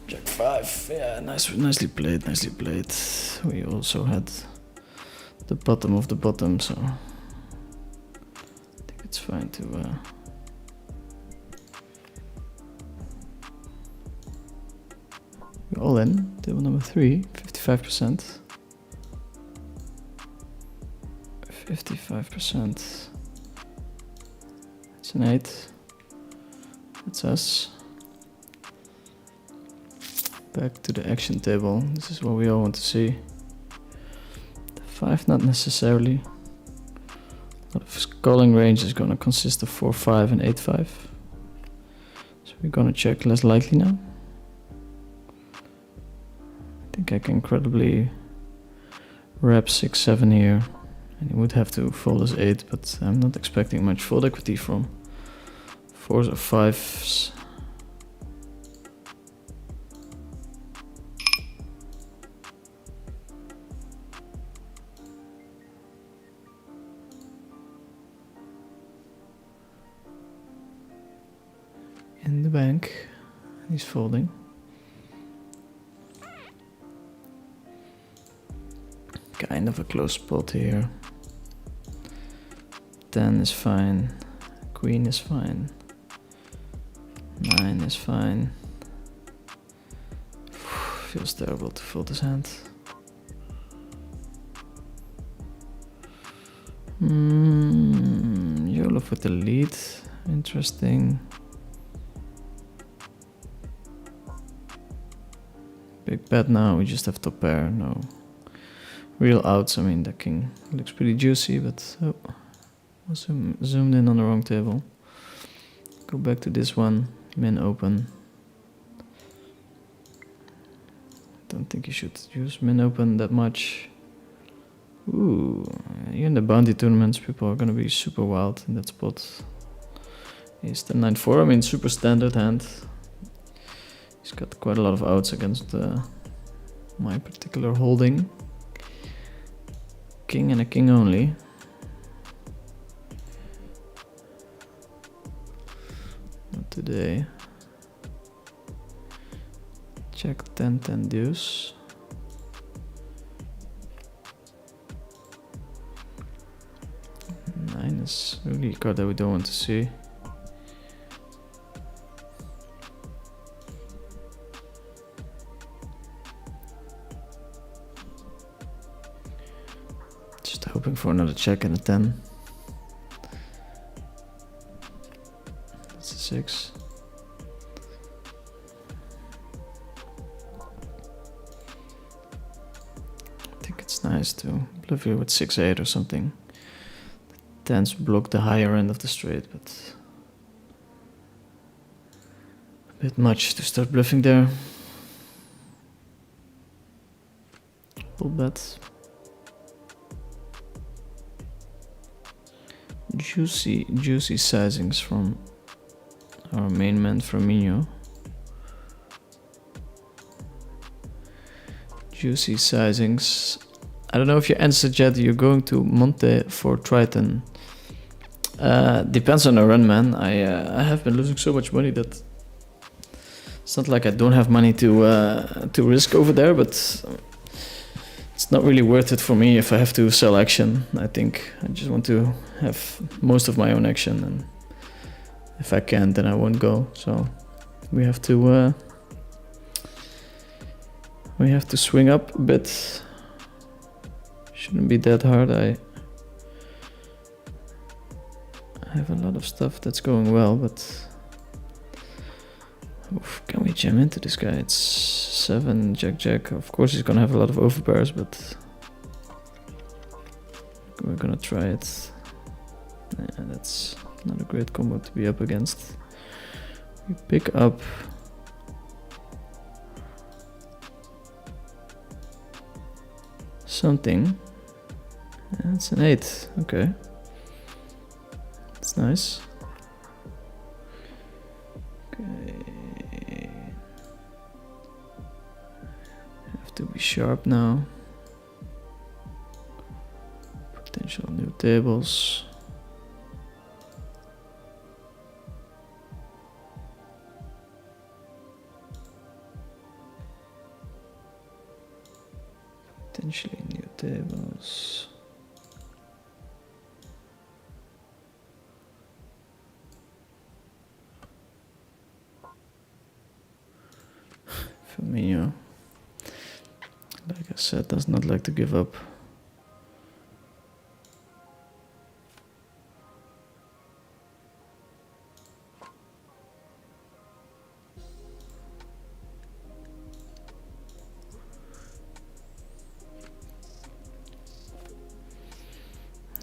Jack 5, yeah, nicely played. We also had the bottom of the bottom, so I think it's fine to we're all in. Table number 3, 55%. 55%. It's an 8. That's us. Back to the action table. This is what we all want to see. The 5 not necessarily. A lot of calling range is gonna consist of 4-5 and 8-5. So we're gonna check less likely now. I think I can credibly wrap 6-7 here. And he would have to fold as 8, but I'm not expecting much fold equity from 4s or 5s. In the bank, he's folding. Kind of a close spot here. 10 is fine. Queen is fine. 9 is fine. Feels terrible to fold his hand. Yolof with the lead. Interesting. Big bet now, we just have top pair, no real outs. I mean, the king looks pretty juicy, but oh, was zoomed in on the wrong table. Go back to this one, min open. Don't think you should use min open that much. Ooh, here in the bounty tournaments, people are gonna be super wild in that spot. He's the 9-4, I mean, super standard hand. He's got quite a lot of outs against my particular holding. King and a king only. Not today. Check 10-10 deuce. Nine is really a card that we don't want to see. Hoping for another check and a 10. That's a 6. I think it's nice to bluff here with 6-8 or something. The 10s block the higher end of the straight, but a bit much to start bluffing there. Full bet. Juicy sizings from our main man Firmino. Juicy sizings. I don't know if you answered yet. You're going to Monte for Triton. Depends on the run, man. I have been losing so much money that it's not like I don't have money to risk over there, but it's not really worth it for me if I have to sell action. I think I just want to have most of my own action, and if I can't, then I won't go. So we have to swing up a bit. Shouldn't be that hard. I have a lot of stuff that's going well, but oof, can we jam into this guy? It's 7 jack. Of course he's gonna have a lot of overpairs, but we're gonna try it. Yeah, that's not a great combo to be up against. We pick up something. That's an 8. Okay. That's nice. Okay. Have to be sharp now. Potential new tables. Potentially new tables. Firmino, like I said, does not like to give up.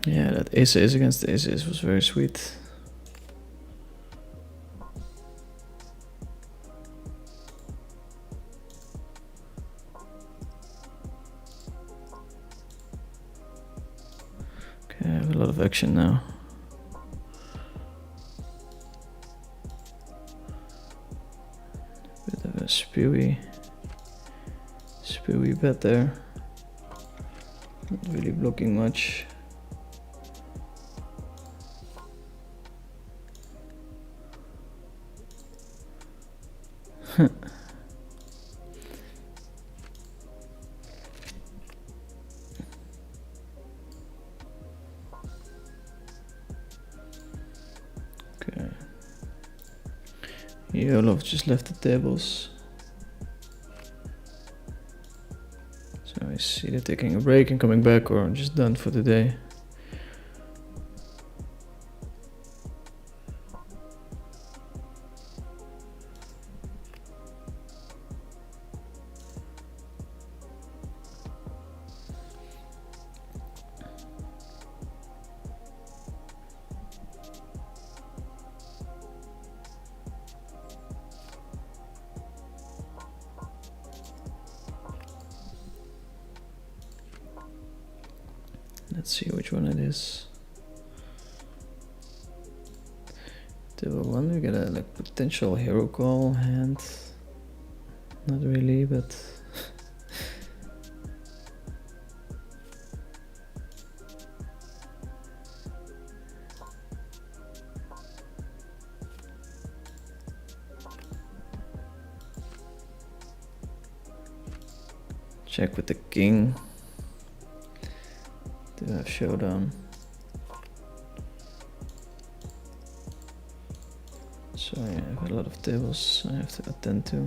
Yeah, that ace-ace against ace-ace was very sweet. Okay, I have a lot of action now. Bit of a spewy bet there. Not really blocking much. Okay. Olaf just left the tables. So I see they're taking a break and coming back, or just done for the day. Let's see which one it is. Table 1, we get a like potential hero call hand. Not really, but check with the king. Do have showdown. So yeah, I have a lot of tables I have to attend to.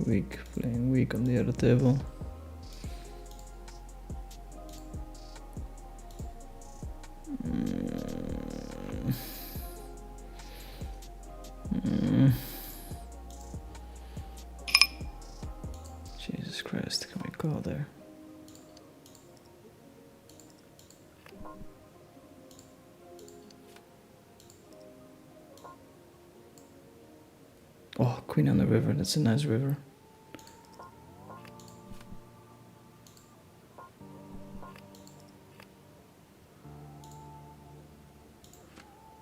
Weak, playing weak on the other table. Jesus Christ, can we call there? Oh, queen on the river, that's a nice river.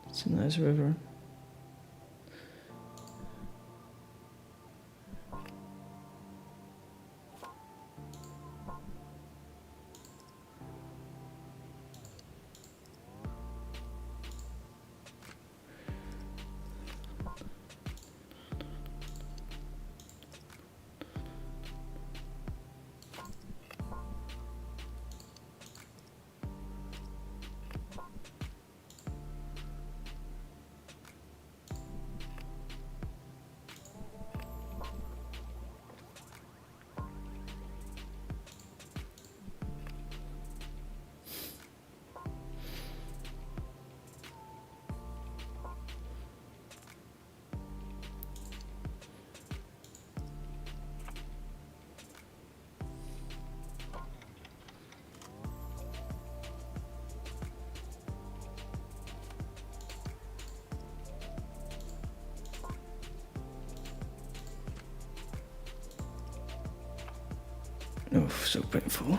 It's a nice river. Oh, so painful.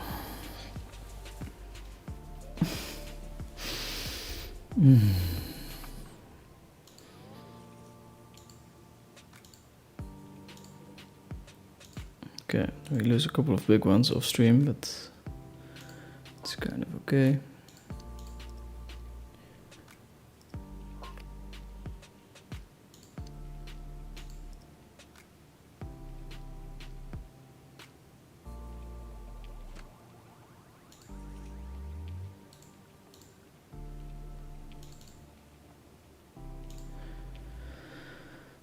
Okay, we lose a couple of big ones off stream, but it's kind of okay.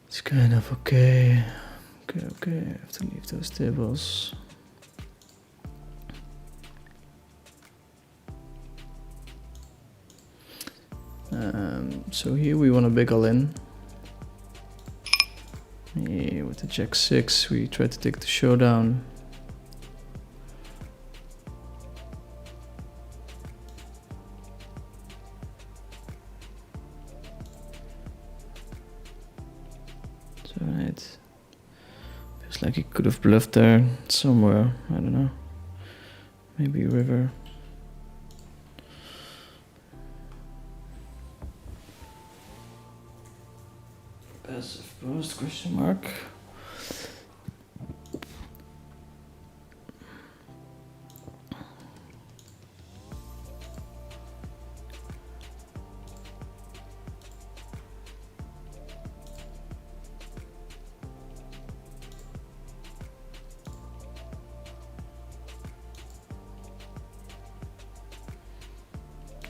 It's kind of okay. Okay, I have to leave those tables. So here we want a big all in. Yeah, with the jack 6 we try to take the showdown. So right. Feels like he could have bluffed there somewhere, I don't know. Maybe river. Passive post, question mark.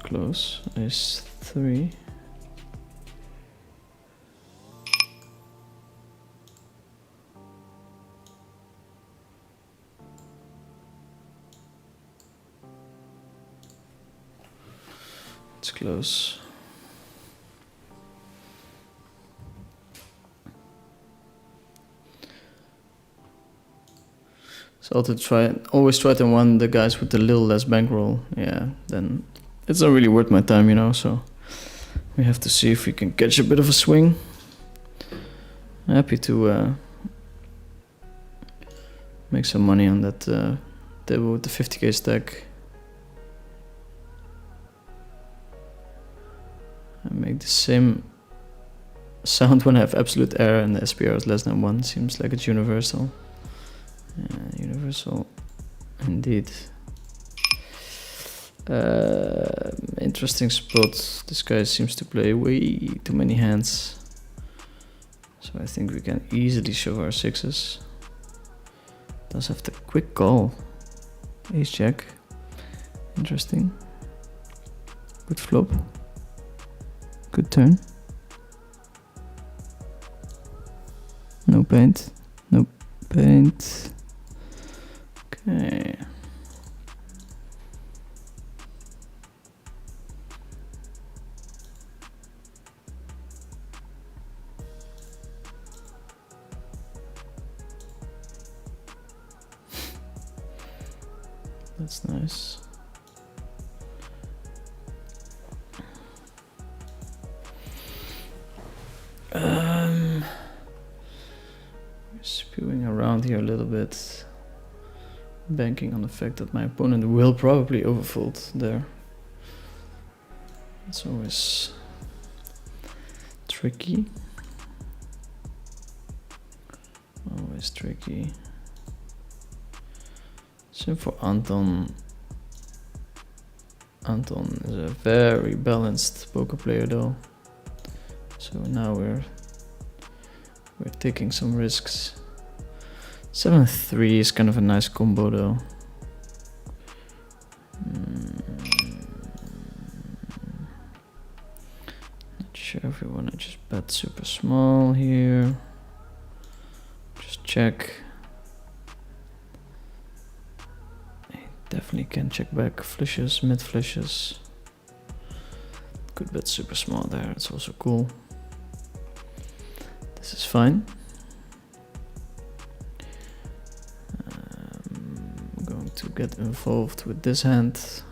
Close is 3. It's close. So always try to win the guys with a little less bankroll. Yeah, then it's not really worth my time, you know, so we have to see if we can catch a bit of a swing. Happy to make some money on that table with the 50k stack. I make the same sound when I have absolute error and the SPR is less than 1. Seems like it's universal. Yeah, universal indeed. Interesting spot. This guy seems to play way too many hands. So I think we can easily show our 6s. Does have the quick call. Ace jack. Interesting. Good flop. Good turn. No paint. No paint. Okay. That's nice. Spewing around here a little bit, banking on the fact that my opponent will probably overfold there. It's always tricky. Always tricky. Same for Anton. Anton is a very balanced poker player though. So now we're taking some risks. 7-3 is kind of a nice combo though. Not sure if we want to just bet super small here. Just check. Definitely can check back flushes, mid flushes. Could bet super small there, it's also cool. This is fine. I'm going to get involved with this hand.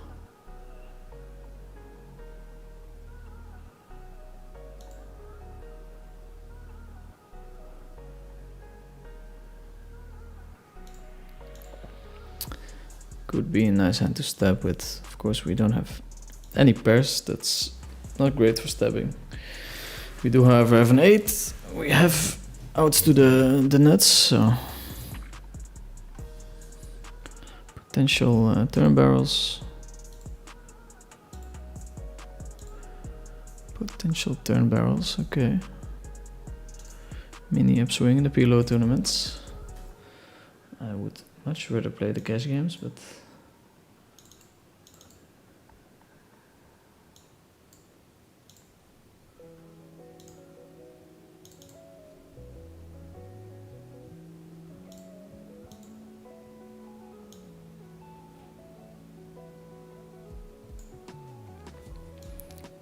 Could be a nice hand to stab with. Of course, we don't have any pairs. That's not great for stabbing. We do, however, have an 8. We have outs to the nuts, so potential turn barrels. Potential turn barrels, okay. Mini upswing in the PLO tournaments. I would much rather play the cash games, but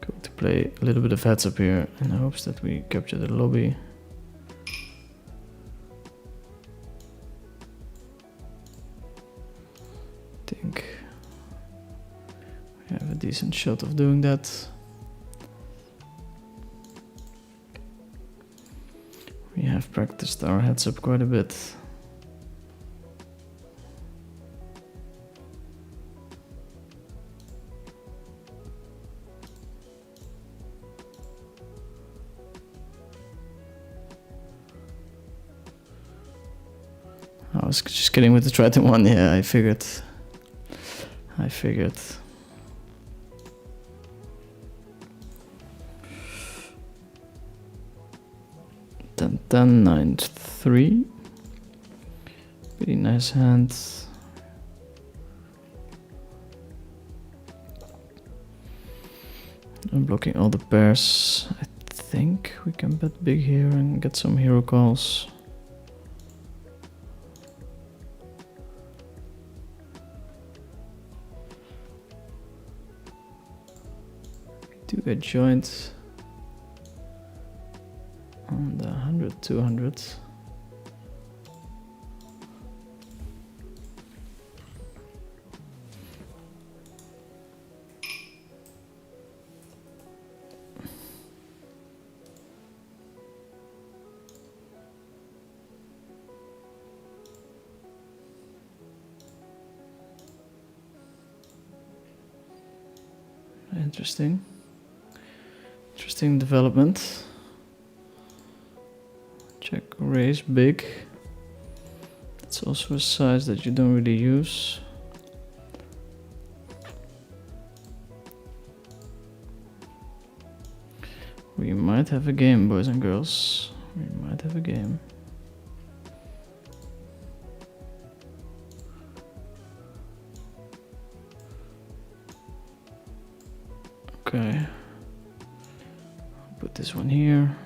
going to play a little bit of heads up here in hopes that we capture the lobby. Think we have a decent shot of doing that. We have practiced our heads up quite a bit. I was just kidding with the Triton one, yeah, I figured. 10, 9, 3. Pretty nice hand. I'm blocking all the pairs. I think we can bet big here and get some hero calls. Do get joint on the 100, 200. Interesting. Interesting development. Check raise big. It's also a size that you don't really use. We might have a game, boys and girls. We might have a game. Okay. Put this one here.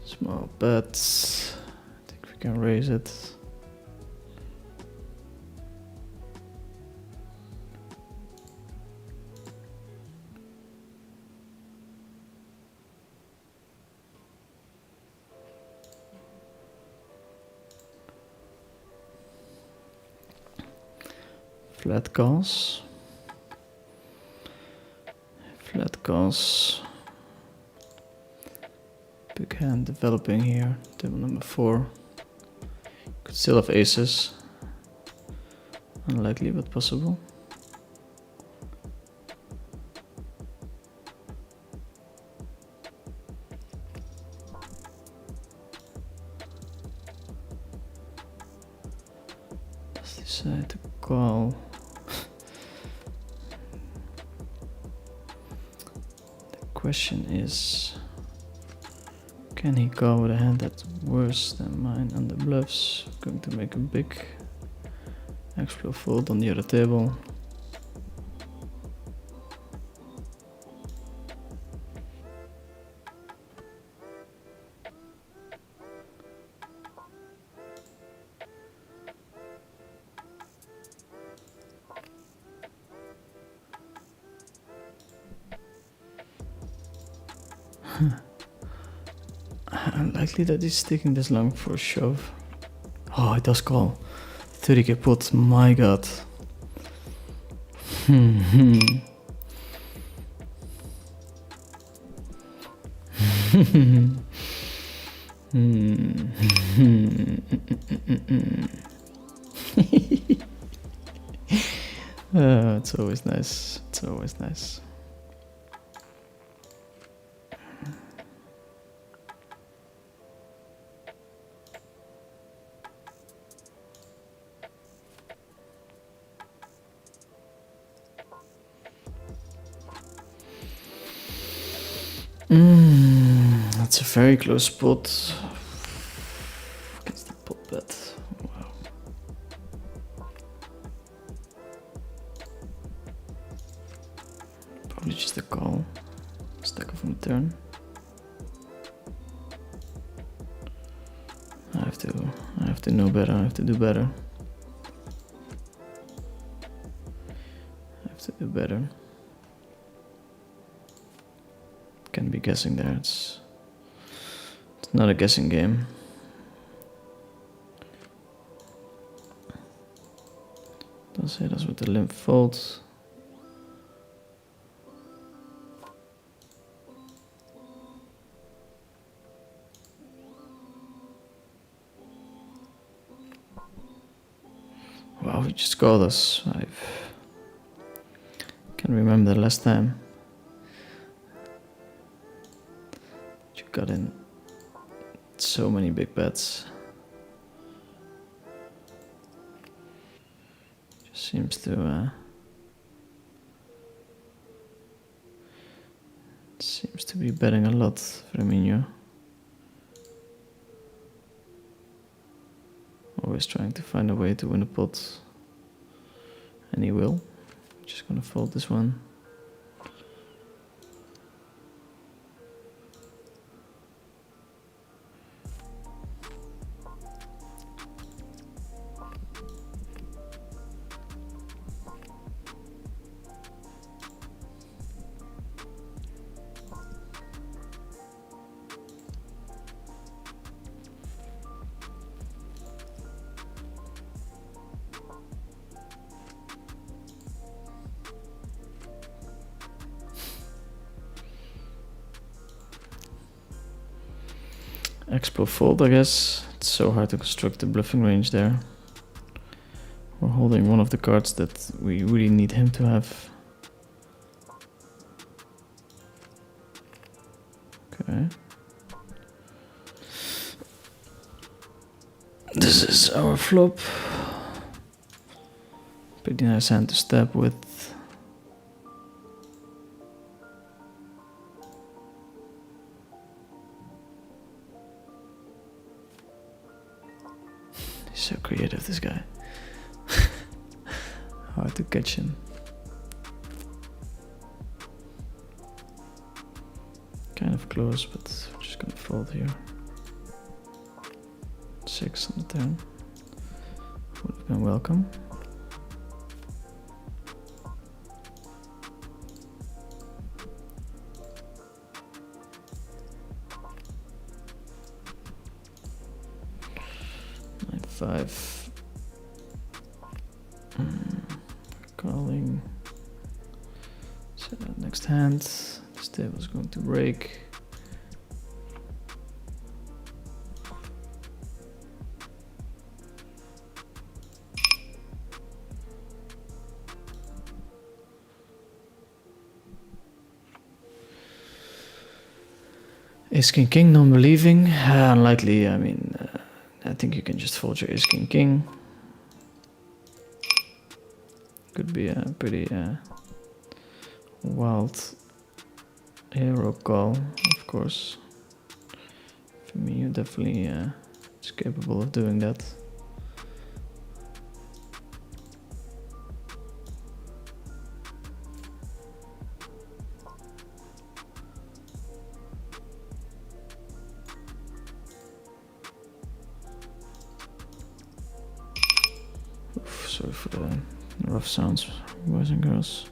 Small bets. I think we can raise it. Flat calls. Flat calls. Big hand developing here. Table number 4. Could still have aces. Unlikely but possible. Let's decide to call. The question is, can he call with a hand that's worse than mine on the bluffs? Going to make a big explode fold on the other table. Unlikely that he's taking this long for a shove. Oh, it does call. 30k pot, my god. It's always nice. It's always nice. That's a very close spot. Against the pot bet. Wow. Probably just a call. Stack off on the turn. I have to know better. I have to do better. I have to do better. Can't be guessing there. It's not a guessing game. Don't say that's with the limp fold. Wow, he just called us. I can't remember the last time. You got in so many big bets. Just seems to be betting a lot, Firmino. Always trying to find a way to win a pot. And he will. Just gonna fold this one. Expo fold, I guess. It's so hard to construct the bluffing range there. We're holding one of the cards that we really need him to have. Okay. This is our flop. Pretty nice hand to stab with. He's so creative, this guy. Hard to catch him. Kind of close, but we're just gonna fold here. 6 on the turn. Would have been welcome. Five. Calling. So next hand. This table's going to break. Ace King King, non-believing. Unlikely, I mean, I think you can just fold your Ace King King. Could be a pretty wild hero call, of course. For me, you definitely is capable of doing that. Sorry for the rough sounds, boys and girls.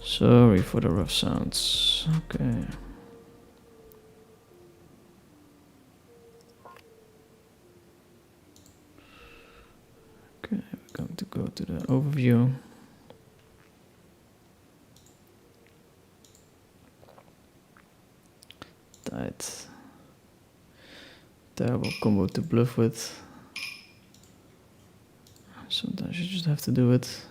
Sorry for the rough sounds. Okay. overview. Tight. Terrible combo to bluff with. Sometimes you just have to do it.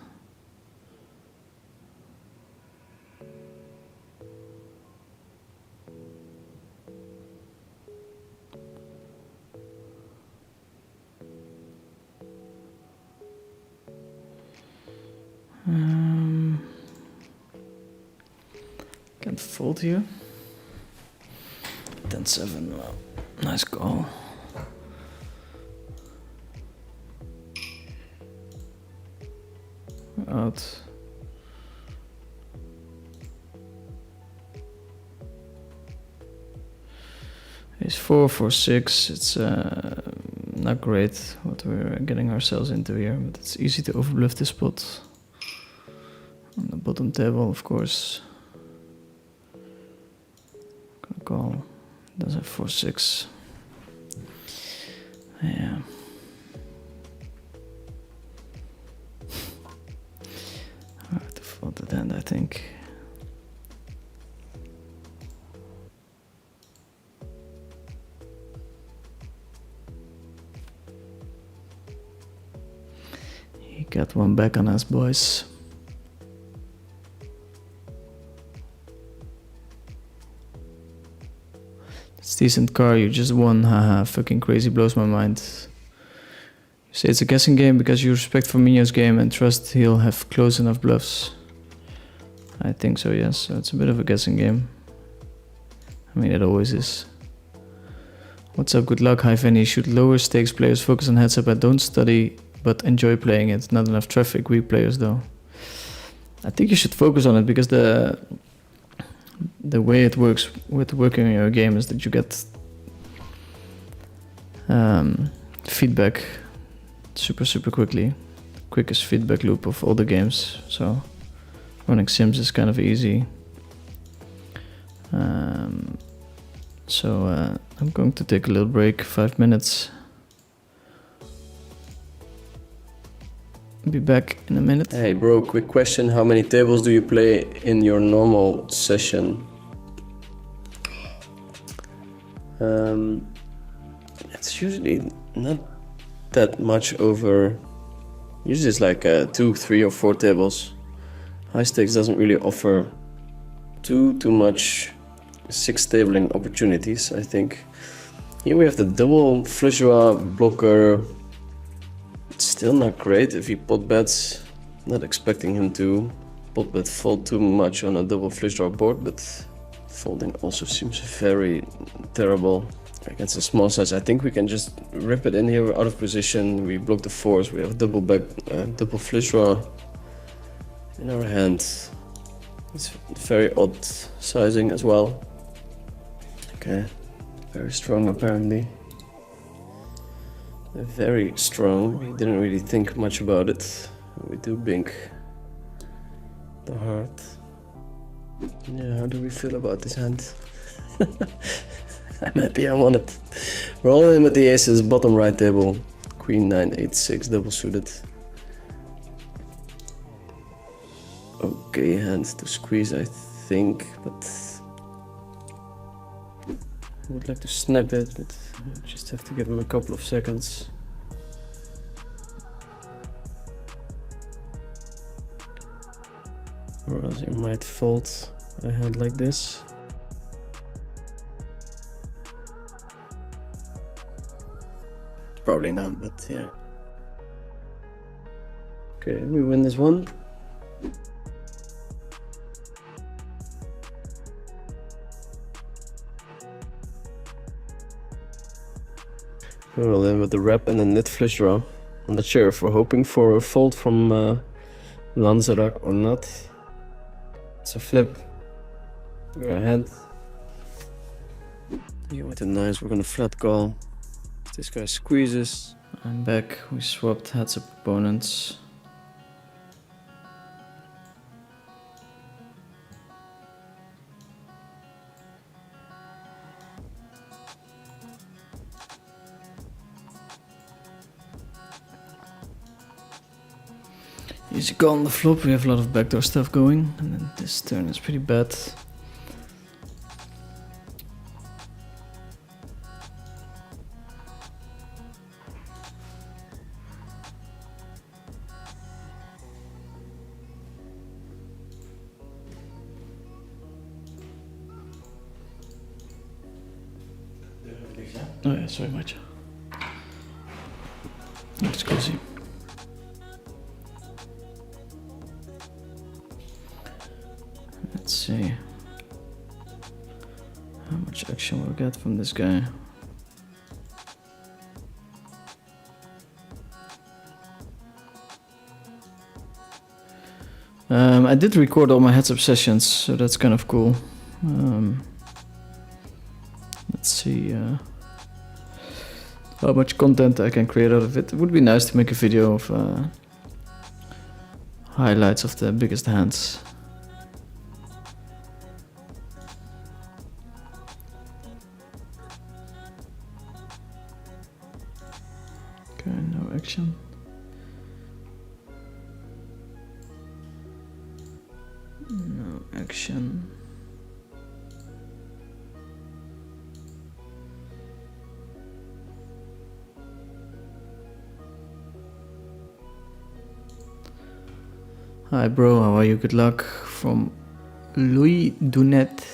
Can't fold here. 10-7, well, nice call. Out. Ace 4, 4, 6. It's not great what we're getting ourselves into here, but it's easy to overbluff this spot. On the bottom table, of course. Gonna call. Does have 4, 6. Yeah. I have to fold that hand, I think. He got one back on us, boys. It's decent car, you just won, haha, fucking crazy, blows my mind. You say it's a guessing game because you respect Firmino's game and trust he'll have close enough bluffs. I think so, yes, so it's a bit of a guessing game. I mean, it always is. What's up, good luck, hi Fanny. Should lower stakes players focus on heads up and don't study but enjoy playing it? Not enough traffic, weak players though. I think you should focus on it because the way it works with working on your game is that you get feedback super quickly. Quickest feedback loop of all the games, so running sims is kind of easy. I'm going to take a little break, 5 minutes. Be back in a minute. Hey bro, quick question. How many tables do you play in your normal session? It's usually not that much over. Usually it's like 2, 3 or 4 tables. High stakes doesn't really offer too much 6 tabling opportunities, I think. Here we have the double flush draw blocker. It's still not great if he pot bets. Not expecting him to pot bet fold too much on a double flush draw board, but folding also seems very terrible against a small size. I think we can just rip it in here. We're out of position. We block the 4s. We have double back, double flush draw in our hand. It's very odd sizing as well. Okay, very strong apparently. Very strong. We didn't really think much about it. We do bink the heart. Yeah, how do we feel about this hand? I'm happy I won it. Rolling in with the aces, bottom right table. Queen 9, 8, 6, double suited. Okay, hands to squeeze I think, but I would like to snap it, but I just have to give him a couple of seconds. Or else he might fold a hand like this. Probably not, but yeah. Okay, we win this one. Roll in with the rep and the net flush draw. I'm not sure if we're hoping for a fold from Lanzarote or not. It's a flip. We're ahead. Yeah, with a nice, we're gonna flat call. If this guy squeezes. I'm back. We swapped heads up opponents. Easy call on the flop, we have a lot of backdoor stuff going, and then this turn is pretty bad. Oh yeah, sorry much. It's cozy. Let's see how much action we'll get from this guy. I did record all my heads-up sessions, so that's kind of cool. Let's see how much content I can create out of it. It would be nice to make a video of highlights of the biggest hands. Okay, no action. No action. Hi bro, how are you? Good luck from Louis Dunet.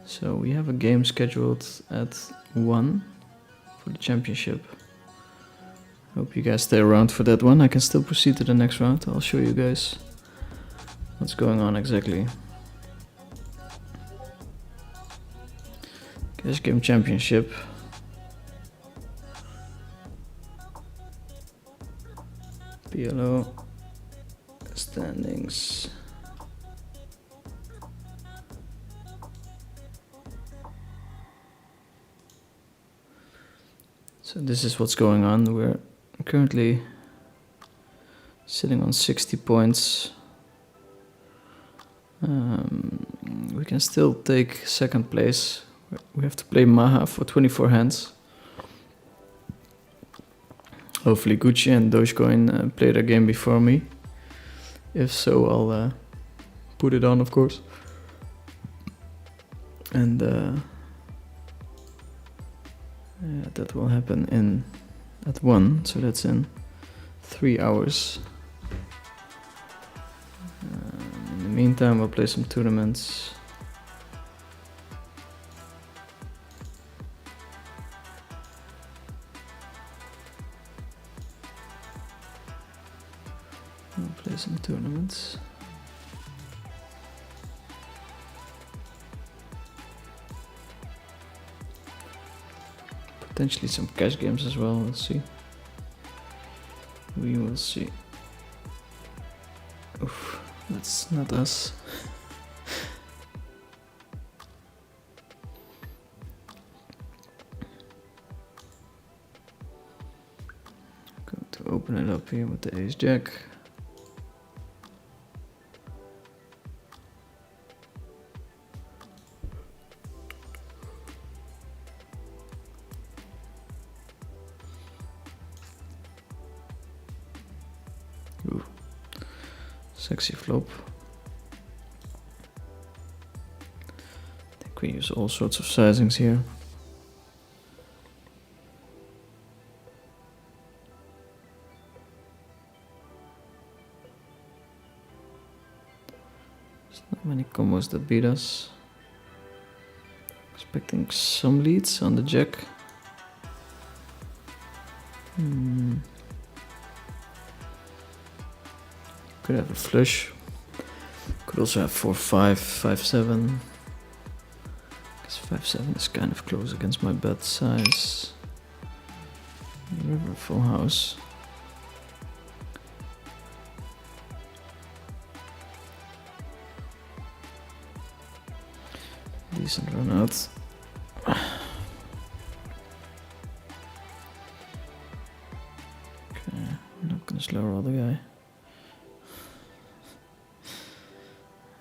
So we have a game scheduled at 1 for the championship. Hope you guys stay around for that one. I can still proceed to the next round. I'll show you guys what's going on exactly. Cash game championship. PLO standings. So this is what's going on. We're currently sitting on 60 points. We can still take second place. We have to play Maha for 24 hands. Hopefully Gucci and Dogecoin play their game before me. If so, I'll put it on, of course. And yeah, that will happen at 1, so that's in 3 hours. In the meantime, we'll play some tournaments. We'll play some tournaments. Potentially some cash games as well, we'll see. We will see. Oof, that's not us. Going to open it up here with the ace jack. Ooh, sexy flop. I think we use all sorts of sizings here. There's not many combos that beat us. Expecting some leads on the jack. Could have a flush. Could also have 4-5, 5-7. Because 5-7 is kind of close against my bet size. River full house. Decent run out. Okay, I'm not gonna slow roll the guy.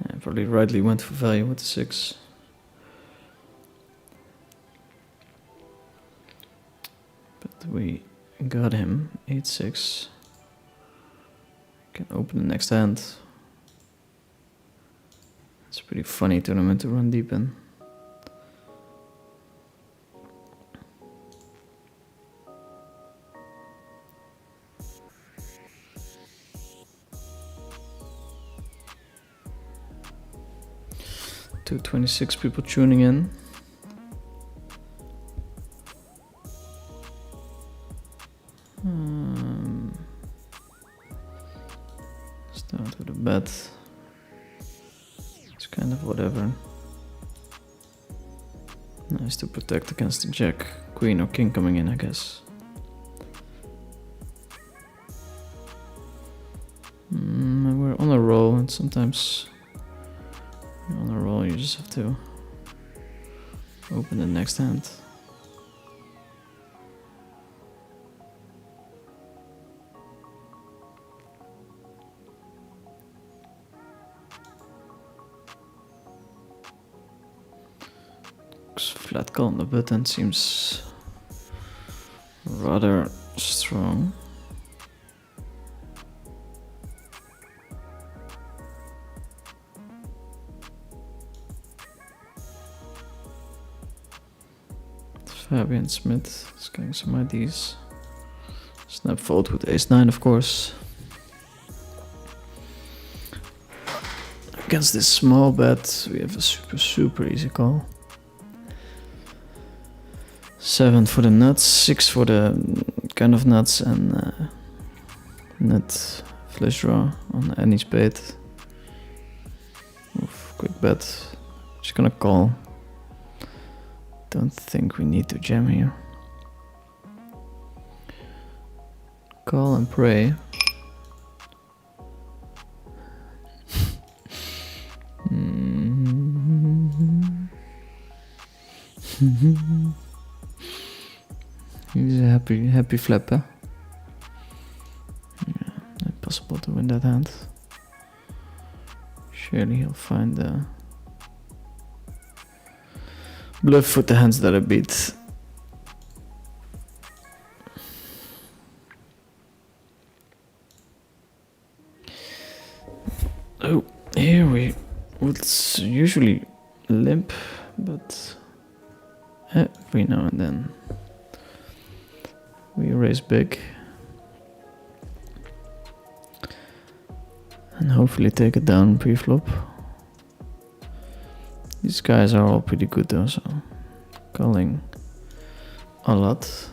I probably rightly went for value with the 6. But we got him 8-6. Can open the next hand. It's a pretty funny tournament to run deep in. To 26 people tuning in. Start with a bet. It's kind of whatever. Nice to protect against the jack, queen or king coming in, I guess. We're on a roll, and sometimes when you're on a roll you just have to open the next hand. Flat call on the button seems rather strong. Fabian Smith is getting some ideas. Snap fold with ace-9, of course. Against this small bet, we have a super easy call. 7 for the nuts, 6 for the kind of nuts, and nut flush draw on any spade. Oof, quick bet. Just gonna call. Don't think we need to jam here. Call and pray. He's a happy flapper. Yeah, impossible to win that hand. Surely he'll find the bluff with the hands that I beat. Oh, here we would usually limp, but every now and then we raise big and hopefully take it down pre-flop. These guys are all pretty good though, so calling a lot.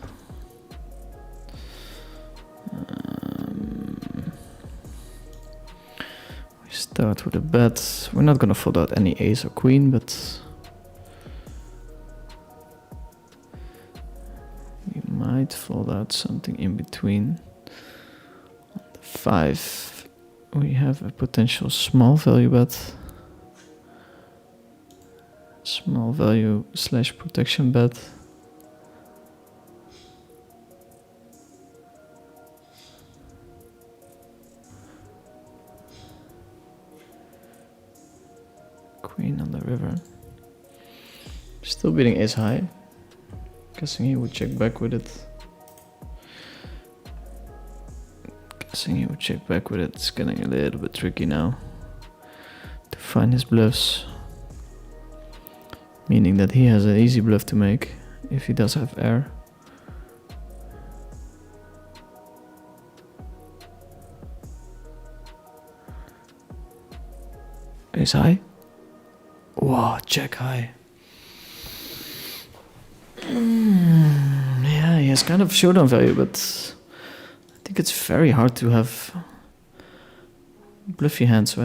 We start with a bet. We're not gonna fold out any ace or queen, but we might fold out something in between. On the 5, we have a potential small value bet. Small value / protection bet. Queen on the river. Still beating ace high. Guessing he would check back with it. It's getting a little bit tricky now to find his bluffs. Meaning that he has an easy bluff to make if he does have air. Ace high? Wow, jack high. Yeah, he has kind of showdown value, but I think it's very hard to have bluffy hands, so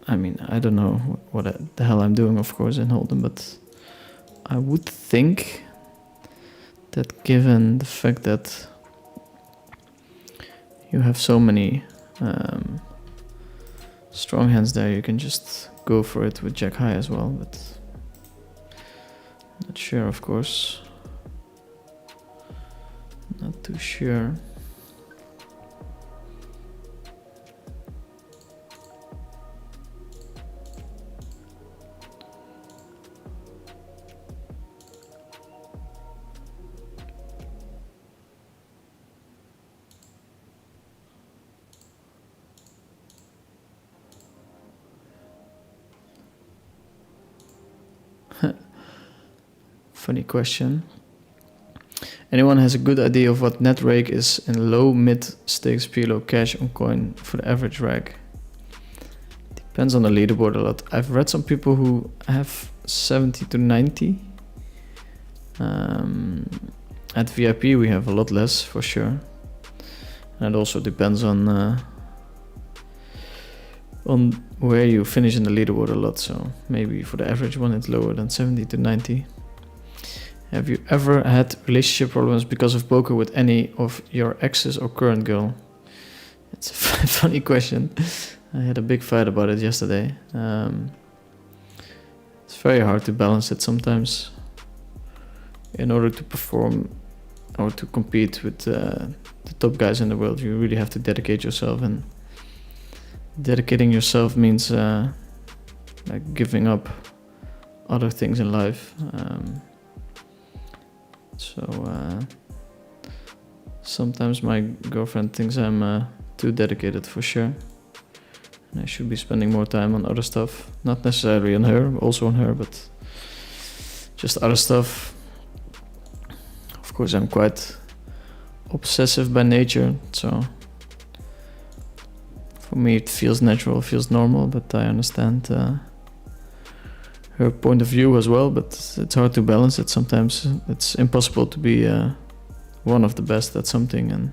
I mean, I don't know what the hell I'm doing, of course, in Hold'em, but I would think that given the fact that you have so many strong hands there, you can just go for it with jack high as well, but not sure, of course. Not too sure. Funny question. Anyone has a good idea of what net rake is in low mid stakes pre-low cash on coin for the average rag? Depends on the leaderboard a lot. I've read some people who have 70 to 90. At VIP we have a lot less for sure. And it also depends on where you finish in the leaderboard a lot. So maybe for the average one it's lower than 70 to 90. Have you ever had relationship problems because of poker with any of your exes or current girl? It's a funny question. I had a big fight about it yesterday. It's very hard to balance it sometimes. In order to perform or to compete with the top guys in the world, you really have to dedicate yourself, and dedicating yourself means like giving up other things in life. Sometimes my girlfriend thinks I'm too dedicated for sure, and I should be spending more time on other stuff, not necessarily on her, also on her, but just other stuff. Of course, I'm quite obsessive by nature, so for me it feels natural, feels normal, but I understand her point of view as well, but it's hard to balance it. Sometimes it's impossible to be one of the best at something and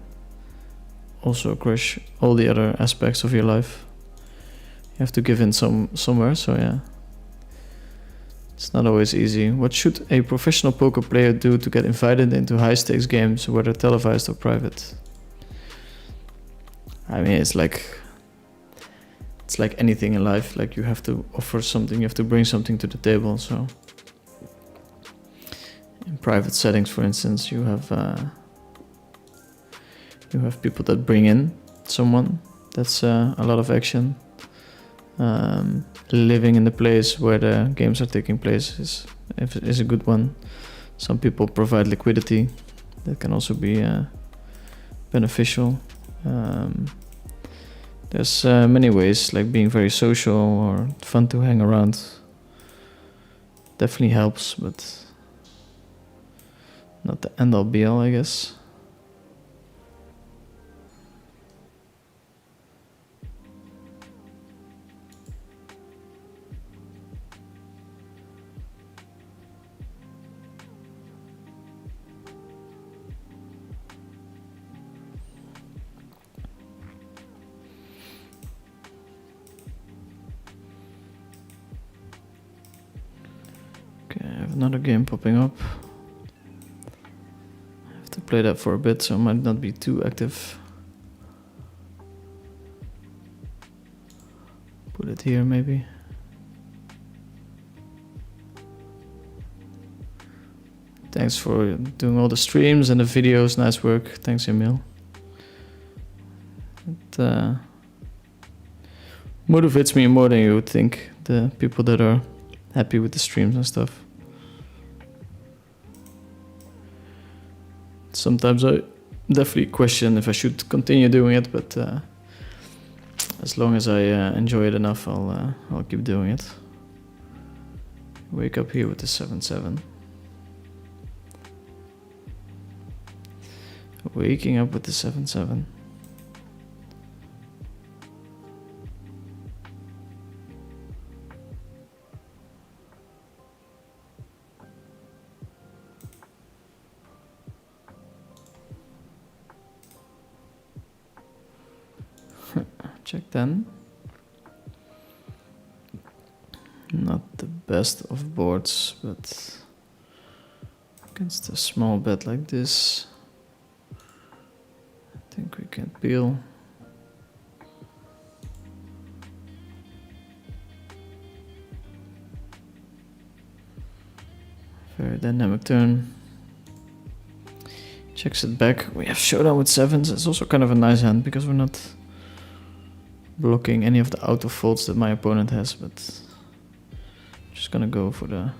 also crush all the other aspects of your life. You have to give in somewhere, so yeah. It's not always easy. What should a professional poker player do to get invited into high stakes games, whether televised or private? I mean, it's like anything in life. Like, you have to offer something, you have to bring something to the table. So in private settings, for instance, you have people that bring in someone. That's a lot of action. Living in the place where the games are taking place is a good one. Some people provide liquidity. That can also be beneficial. There's many ways, like being very social or fun to hang around. Definitely helps, but not the end all be all, I guess. I have another game popping up. I have to play that for a bit, so I might not be too active. Put it here maybe. Thanks for doing all the streams and the videos. Nice work. Thanks, Emil. It motivates me more than you would think. The people that are happy with the streams and stuff. Sometimes I definitely question if I should continue doing it, but as long as I enjoy it enough, I'll keep doing it. Wake up here with the 7-7. Waking up with the 7-7. Check then. Not the best of boards, but against a small bet like this, I think we can peel. Very dynamic turn. Checks it back. We have showdown with sevens. It's also kind of a nice hand because we're not blocking any of the out of folds that my opponent has, but just gonna go for the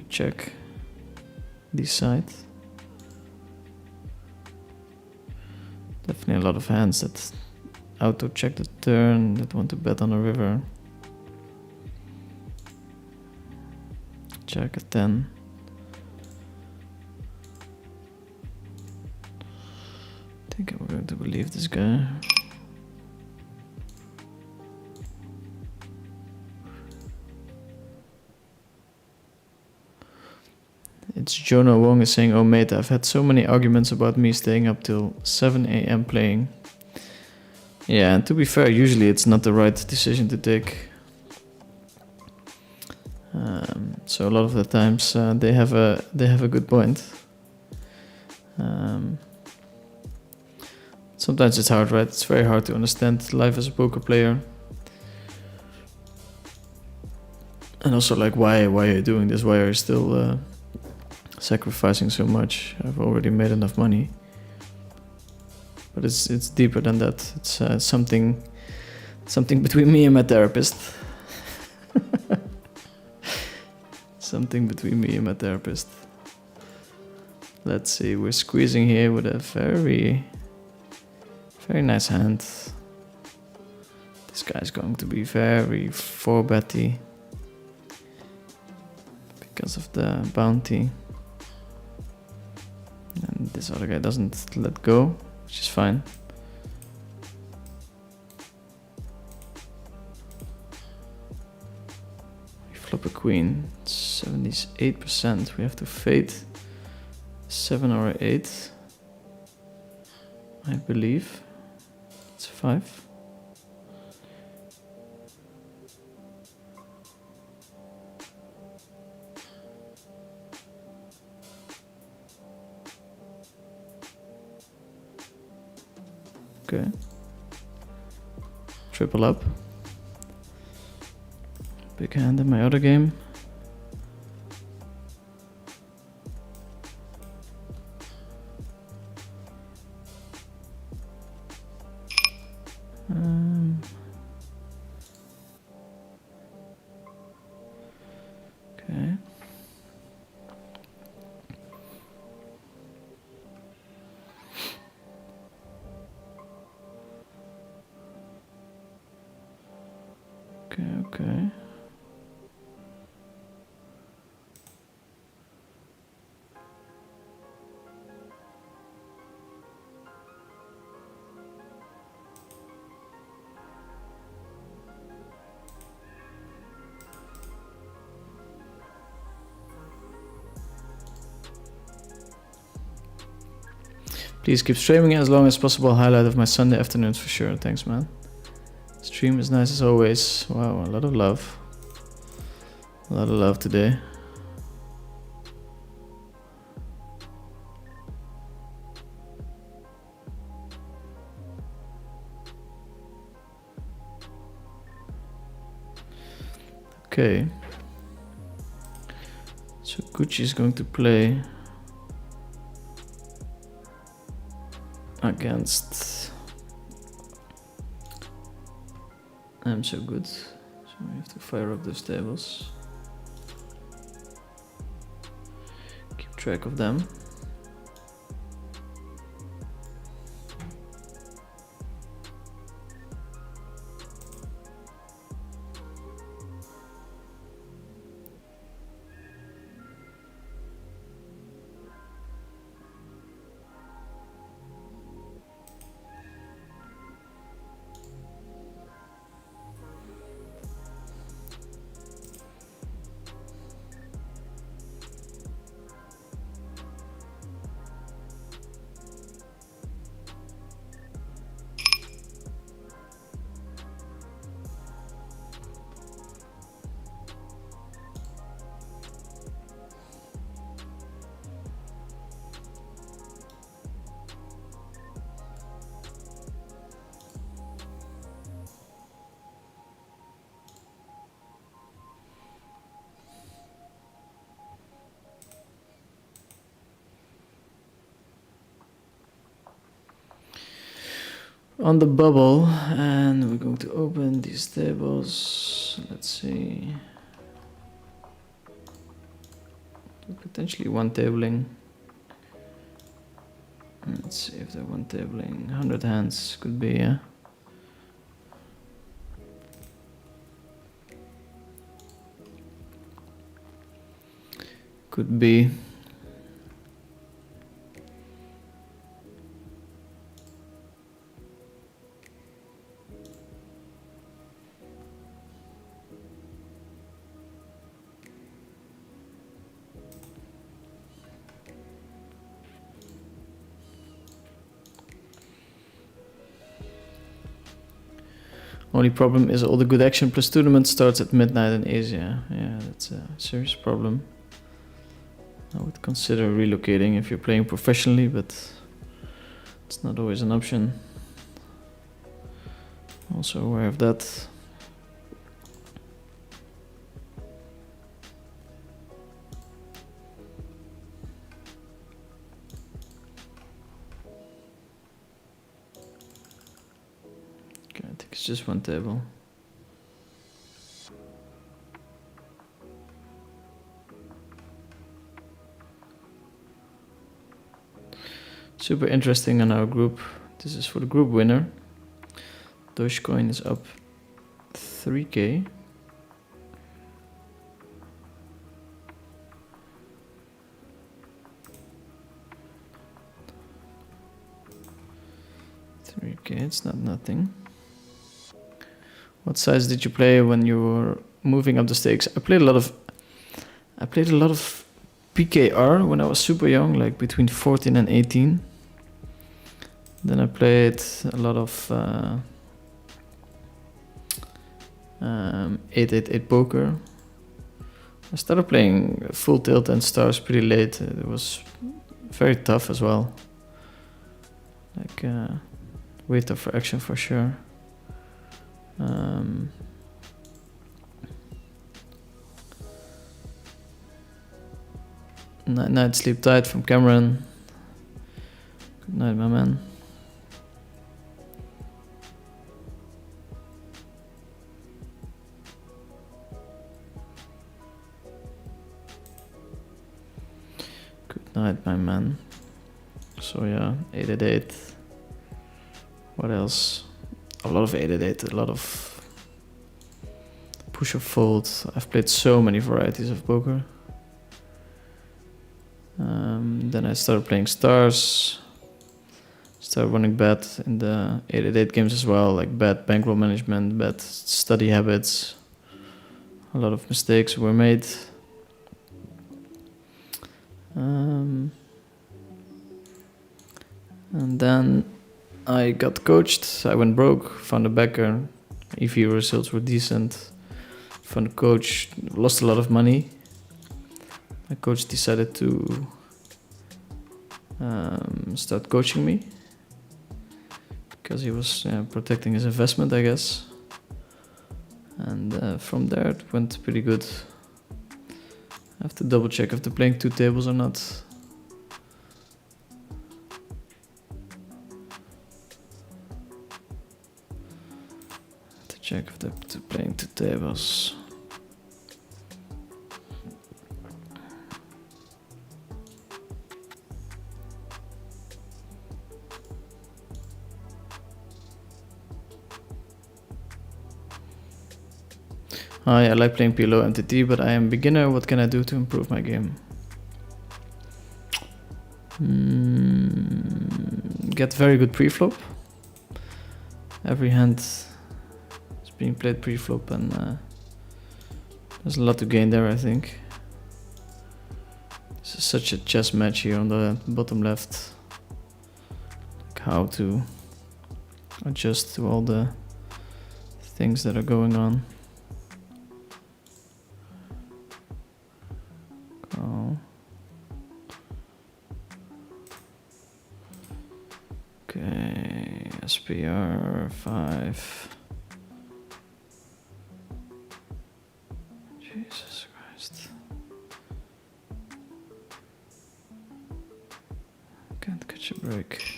check this side. Definitely a lot of hands that auto check the turn, that want to bet on the river. Jack at 10. I think I'm going to believe this guy. It's Jonah Wong is saying, oh mate, I've had so many arguments about me staying up till 7 a.m. playing. Yeah, and to be fair, usually it's not the right decision to take. So a lot of the times they have a good point. Sometimes it's hard, right? It's very hard to understand life as a poker player. And also like why are you doing this? Why are you still sacrificing so much? I've already made enough money. But it's deeper than that. It's something between me and my therapist. Something between me and my therapist. Let's see, we're squeezing here with a very, very nice hand. This guy's going to be very 4-betty because of the bounty. And this other guy doesn't let go, which is fine. We flop a queen, 78%. We have to fade 7 or 8, I believe. It's 5. Okay. Triple up. Big hand in my other game. Okay. Okay. Please keep streaming as long as possible. Highlight of my Sunday afternoons for sure. Thanks, man. Stream is nice as always. Wow, a lot of love. A lot of love today. Okay. So Gucci is going to play against I'm so good. So we have to fire up those tables. Keep track of them. On the bubble, and we're going to open these tables. Let's see. Potentially one tabling. Let's see if they're one tabling. 100 hands could be, yeah. Could be. Only problem is all the good action plus tournament starts at midnight in Asia. Yeah, that's a serious problem. I would consider relocating if you're playing professionally, but it's not always an option. Also aware of that. Okay, I think it's just one table. Super interesting on our group. This is for the group winner. Dogecoin is up 3k. It's not nothing. What size did you play when you were moving up the stakes? I played a lot of PKR when I was super young, like between 14 and 18. Then I played a lot of 888 poker. I started playing full tilt and stars pretty late. It was very tough as well. Like way tougher action for sure. Night sleep tight from Cameron. Good night, my man. Good night, my man. So yeah, 888. What else? A lot of 888, a lot of push or fold. I've played so many varieties of poker. Then I started playing stars. Started running bet in the 888 games as well, like bad bankroll management, bad study habits. A lot of mistakes were made. And then I got coached. I went broke, found a backer. EV results were decent. Found a coach, lost a lot of money. My coach decided to start coaching me because he was protecting his investment, I guess. And from there it went pretty good. I have to double check if they're playing two tables or not. To check if they're playing two tables. Hi, I like playing PLO MTT, but I am beginner. What can I do to improve my game? Get very good pre-flop. Every hand is being played pre-flop, and there's a lot to gain there, I think. This is such a chess match here on the bottom left. Like how to adjust to all the things that are going on. Okay, SPR 5. Jesus Christ. Can't catch a break.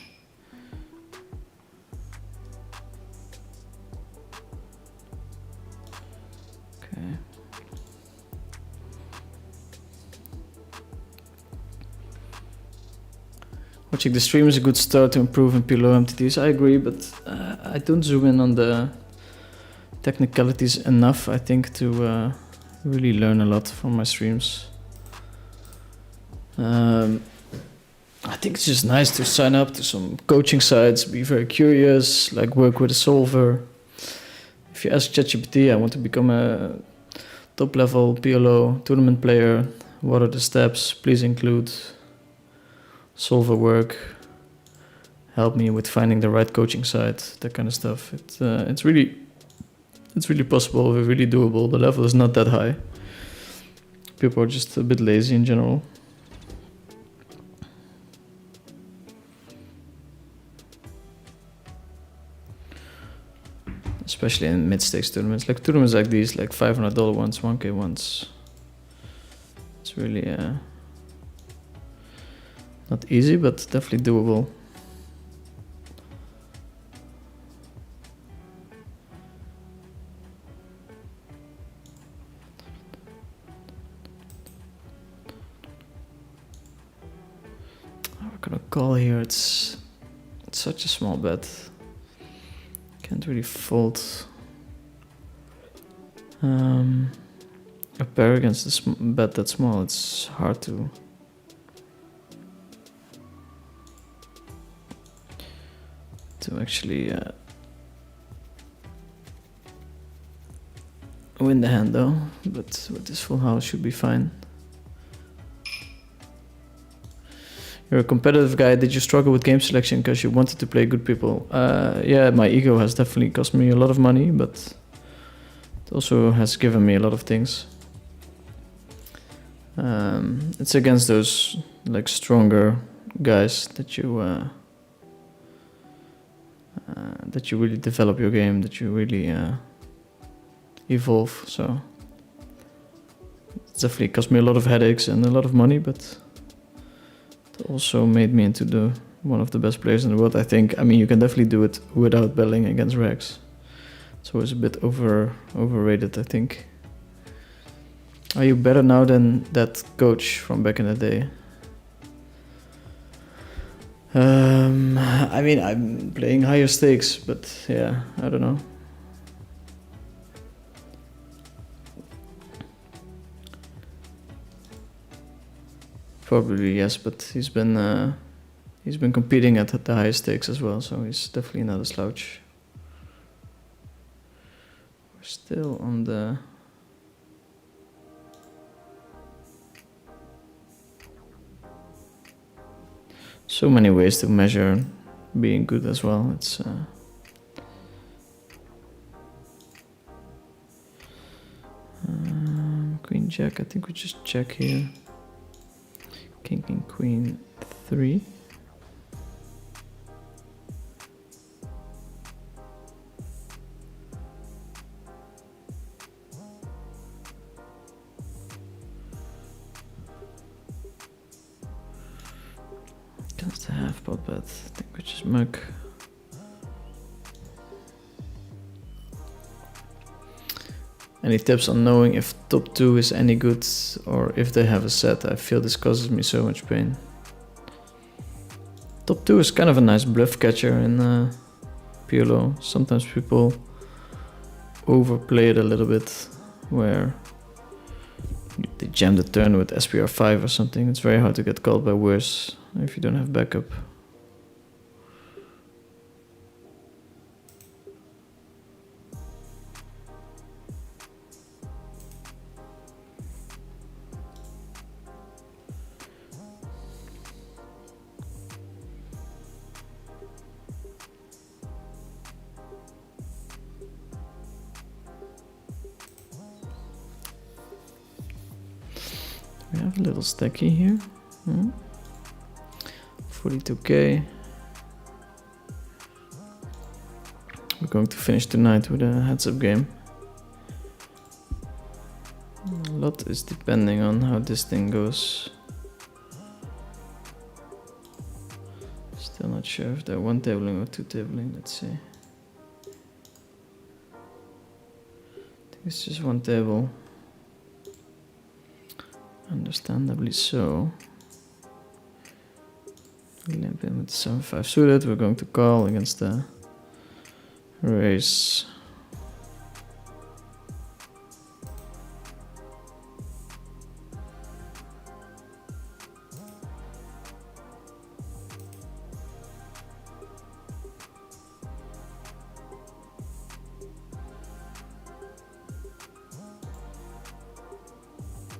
Okay. Watching the stream is a good start to improve in PLO MTTs. I agree, but I don't zoom in on the technicalities enough, I think, to really learn a lot from my streams. I think it's just nice to sign up to some coaching sites, be very curious, like work with a solver. If you ask ChatGPT, I want to become a top level PLO tournament player, what are the steps? Please include solver work, help me with finding the right coaching site, that kind of stuff. It's really possible, really doable. The level is not that high. People are just a bit lazy in general. Especially in mid-stakes tournaments. Like tournaments like these, like $500 ones, 1K ones. It's really not easy, but definitely doable. We're gonna call here. It's such a small bet. Can't really fold a pair against a bet that small. It's hard to actually win the hand though, but with this full house should be fine. You're a competitive guy. Did you struggle with game selection because you wanted to play good people? Yeah, my ego has definitely cost me a lot of money, but it also has given me a lot of things. It's against those like stronger guys that you really develop your game, that you really evolve. So it's definitely cost me a lot of headaches and a lot of money, but it also made me into one of the best players in the world, I think. I mean, you can definitely do it without betting against Rex. It's always a bit overrated, I think. Are you better now than that coach from back in the day? I mean, I'm playing higher stakes, but yeah, I don't know. Probably yes, but he's been competing at the highest stakes as well, so he's definitely not a slouch. We're still on the so many ways to measure being good as well. It's Queen Jack. I think we just check here. King Queen 3. Just a half pot bet. I think we just mug. Any tips on knowing if top 2 is any good or if they have a set? I feel this causes me so much pain. Top 2 is kind of a nice bluff catcher in PLO. Sometimes people overplay it a little bit, where they jam the turn with SPR 5 or something. It's very hard to get called by worse if you don't have backup. We have a little stacky here. 42k. We're going to finish tonight with a heads-up game. A lot is depending on how this thing goes. Still not sure if they're one tabling or two tabling. Let's see. I think it's just one table. Understandably so. We limp in with 7-5 suited. We're going to call against the raise.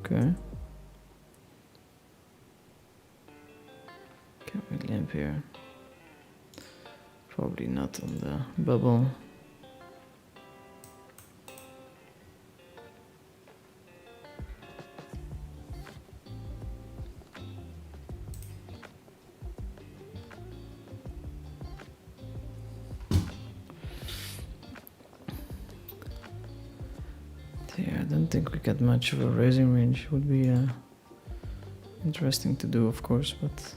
Okay. Can we limp here? Probably not on the bubble. Yeah, I don't think we get much of a raising range. Would be interesting to do, of course, but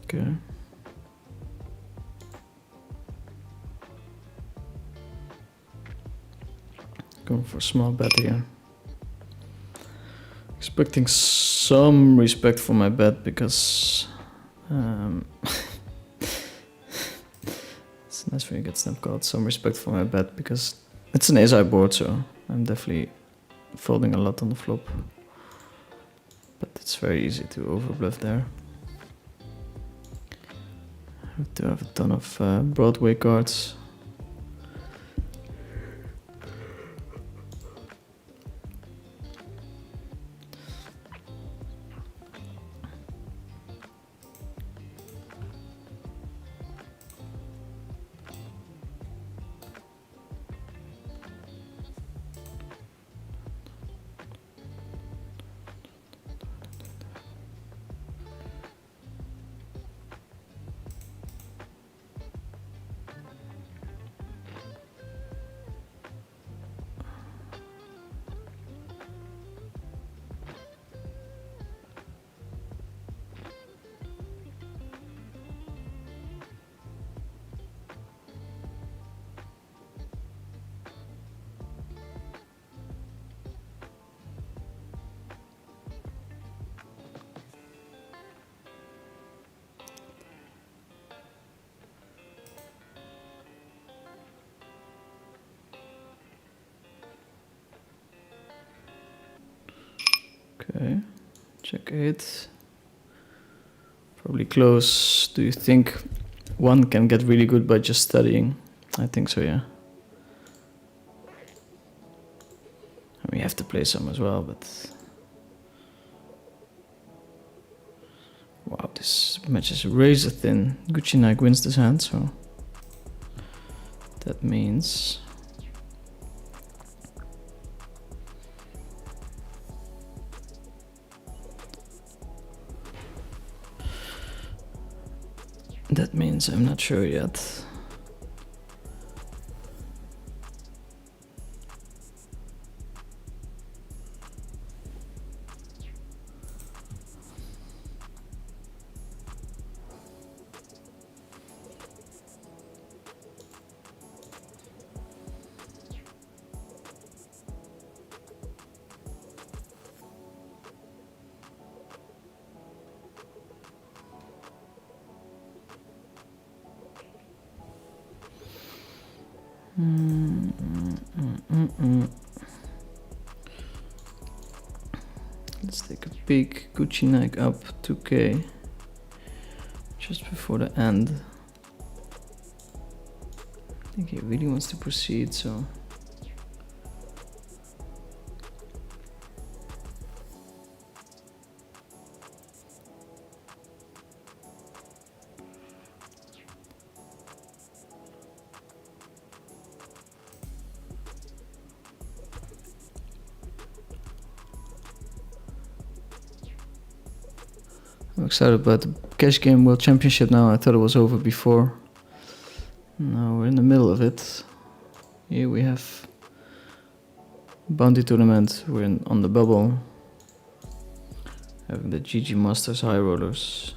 okay. Going for a small bet here. Expecting some respect for my bet because it's nice when you get snap called. Some respect for my bet because it's an ace-high board, so I'm definitely folding a lot on the flop. But it's very easy to overbluff there. I have to have a ton of Broadway cards. Okay, check 8. Probably close. Do you think one can get really good by just studying? I think so, yeah. I mean, you have to play some as well, but... Wow, this match is razor thin. Gucci Nike wins this hand, so... That means... That means I'm not sure yet. Let's take a peek. Gucci Nike up 2k just before the end. I think he really wants to proceed, so... I'm excited about the Cash Game World Championship now. I thought it was over before. Now we're in the middle of it. Here we have Bounty Tournament. We're on the bubble. Having the GG Masters High Rollers.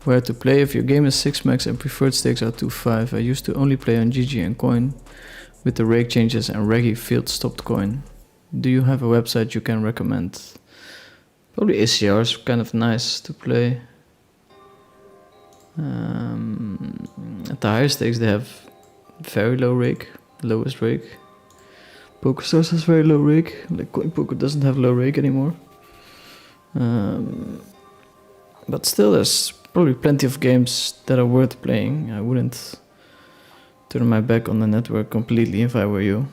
Where to play? If your game is 6 max and preferred stakes are 2-5. I used to only play on GG and coin with the rake changes and reggie field stopped coin. do you have a website you can recommend? Probably ACR is kind of nice to play. At the higher stakes they have very low rake, lowest rake. PokerStars has very low rake, like CoinPoker doesn't have low rake anymore. But still there's probably plenty of games that are worth playing. I wouldn't turn my back on the network completely if I were you.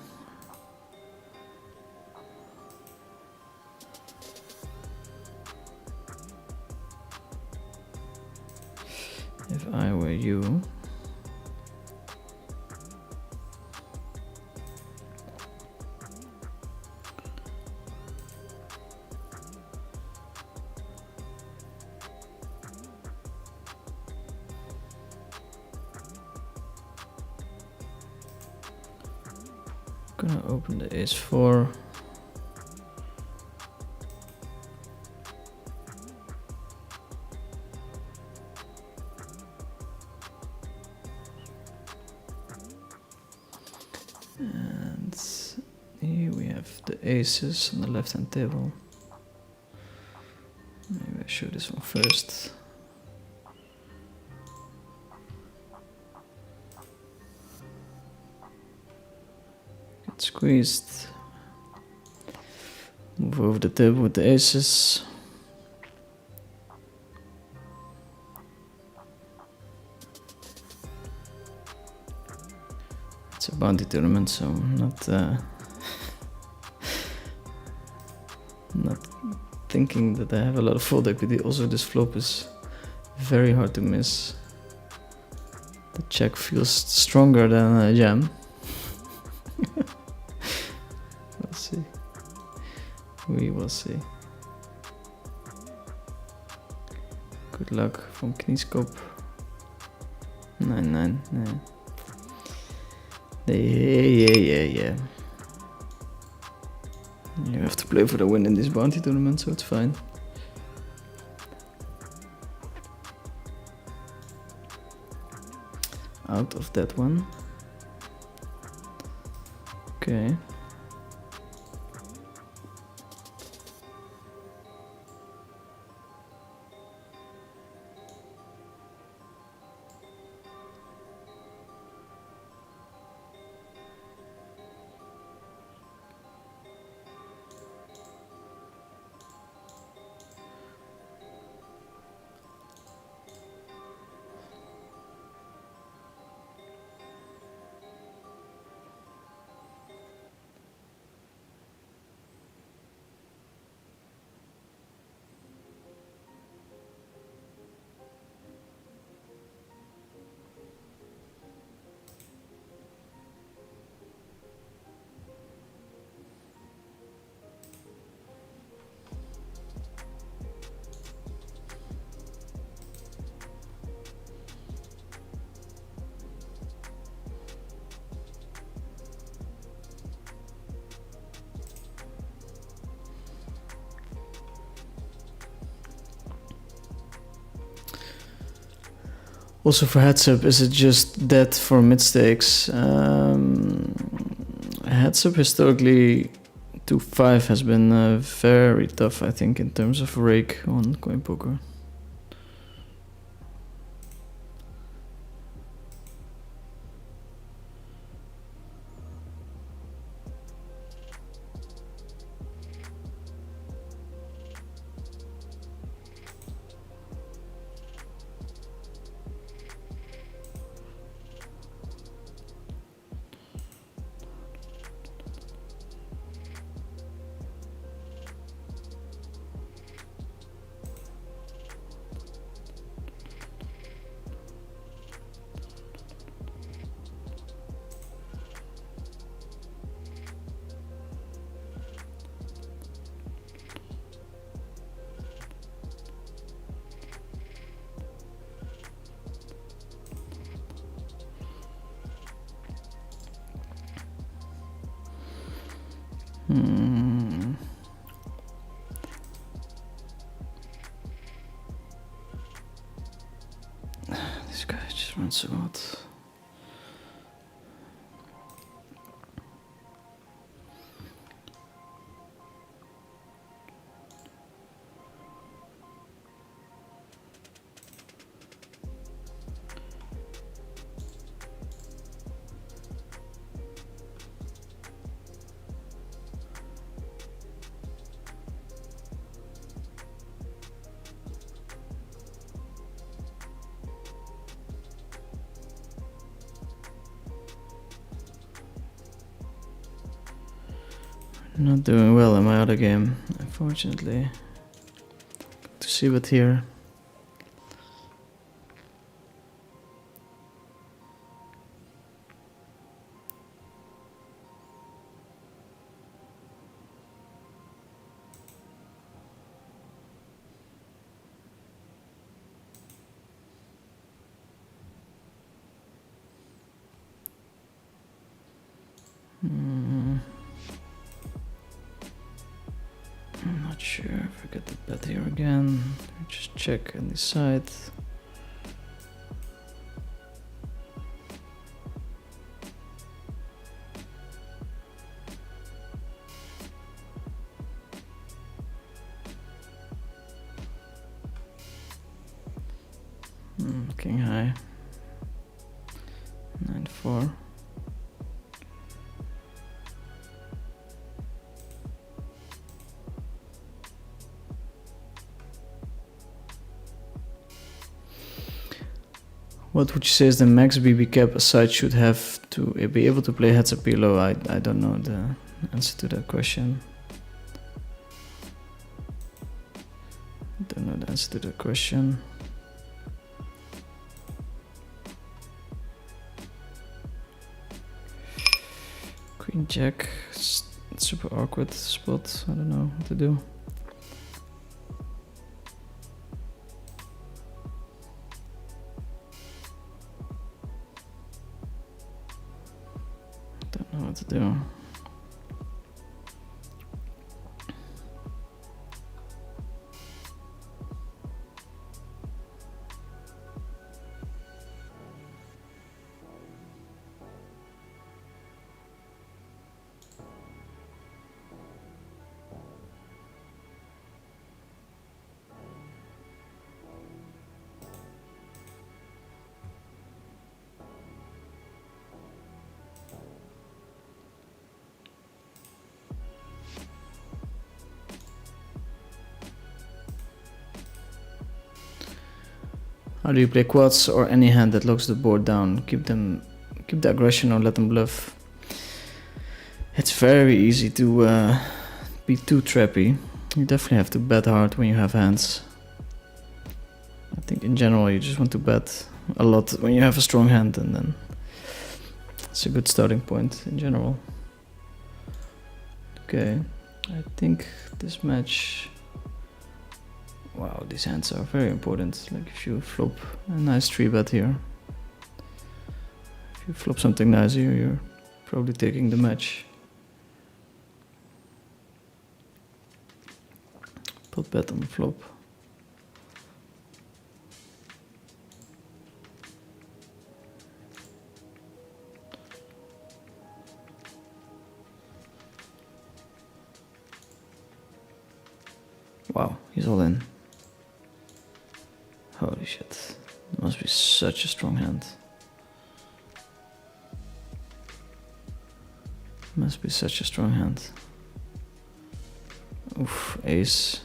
If I were you. Gonna open the ace-4. And here we have the aces on the left-hand table. Maybe I show this one first. Get squeezed. Move over the table with the aces. It's a bounty tournament, so not not thinking that I have a lot of fold equity. Also, this flop is very hard to miss. The check feels stronger than a jam. We'll see. We will see. Good luck from Knieskop. 9-9. Yeah. You have to play for the win in this bounty tournament, so it's fine. Out of that one. Okay. Also for heads up, is it just dead for mid stakes? Heads up historically 2-5 has been very tough, I think, in terms of rake on CoinPoker. This guy just runs so hot. Not doing well in my other game, unfortunately. To see what here. I'm not sure if I get the bet here again. Just check and decide. King high. 9-4. What would you say is the max BB cap a side should have to be able to play heads up below? I don't know the answer to that question. Don't know the answer to that question. Queen Jack, super awkward spot. I don't know what to do. Don't know what to do. How do you play quads or any hand that locks the board down? Keep the aggression or let them bluff. It's very easy to be too trappy. You definitely have to bet hard when you have hands. I think in general you just want to bet a lot when you have a strong hand, and then it's a good starting point in general. Okay, I think this match... Wow, these hands are very important. Like if you flop a nice 3-bet here, if you flop something nice here, you're probably taking the match. Pot bet on the flop. Wow, he's all in. Holy shit. It must be such a strong hand. Must be such a strong hand. Oof, ace.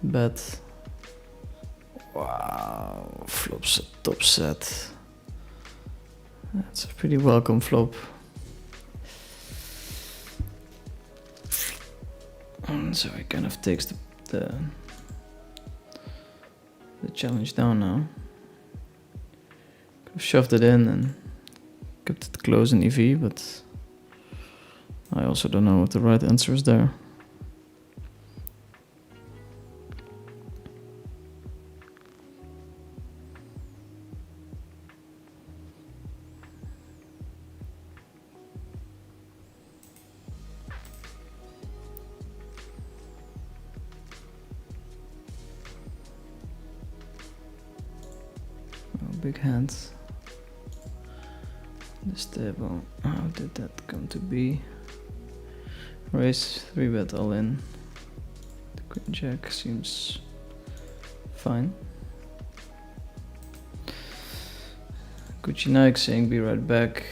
Bet. Wow, flops a top set. That's a pretty welcome flop. So he kind of takes the challenge down now. Could have shoved it in and kept it close in EV, but I also don't know what the right answer is there. Big hands. This table, how did that come to be? Raise, 3-bet all in. The Queen Jack seems fine. Gucci Nike saying be right back.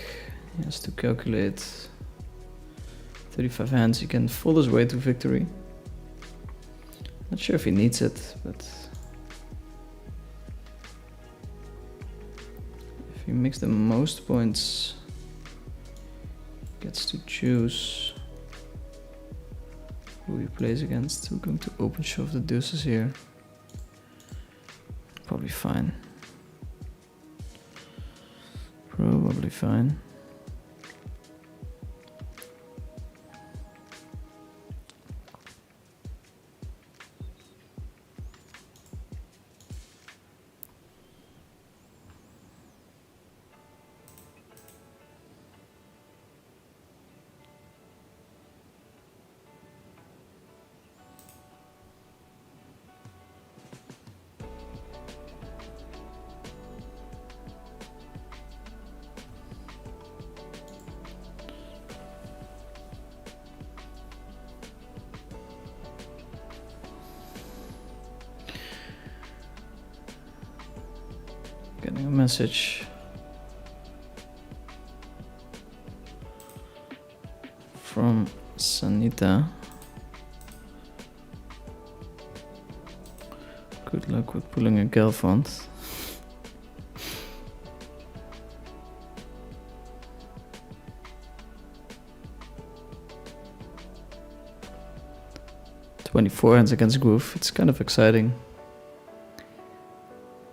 He has to calculate 35 hands. He can fold his way to victory. Not sure if he needs it, but if he makes the most points, gets to choose. who he plays against. We're going to open shove the deuces here. Probably fine. Probably fine. Getting a message from Sanita. Good luck with pulling a Gelfand. "24 hands against Groove." It's kind of exciting.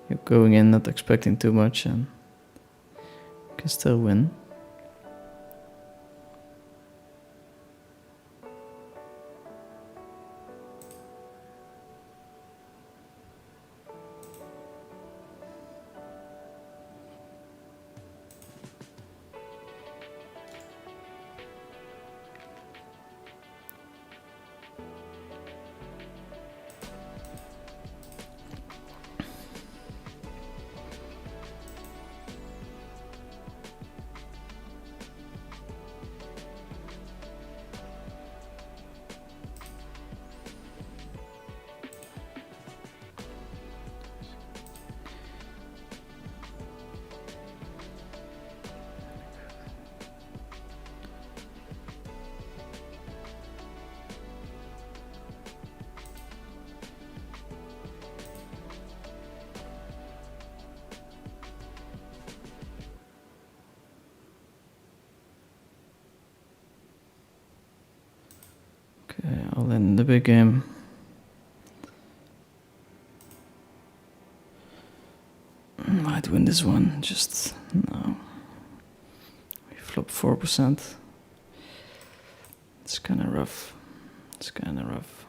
You're going in not expecting too much and can still win. Okay, all in the big game. Might win this one, just no. We flop 4%. It's kinda rough. It's kinda rough.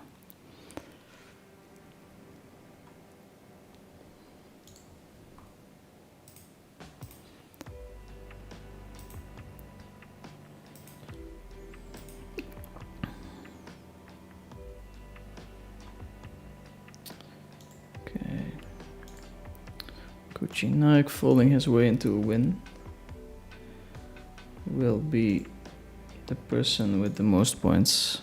Okay. Gucci Nike folding his way into a win. Will be the person with the most points.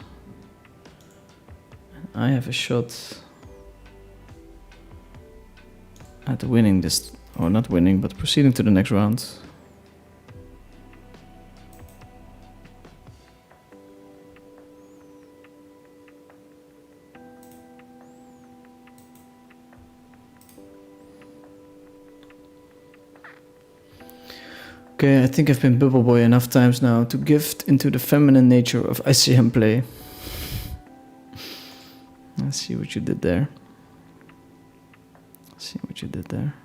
I have a shot at winning this, or not winning, but proceeding to the next round. Okay, I think I've been Bubble Boy enough times now to gift into the feminine nature of ICM play. Let's see what you did there. See what you did there.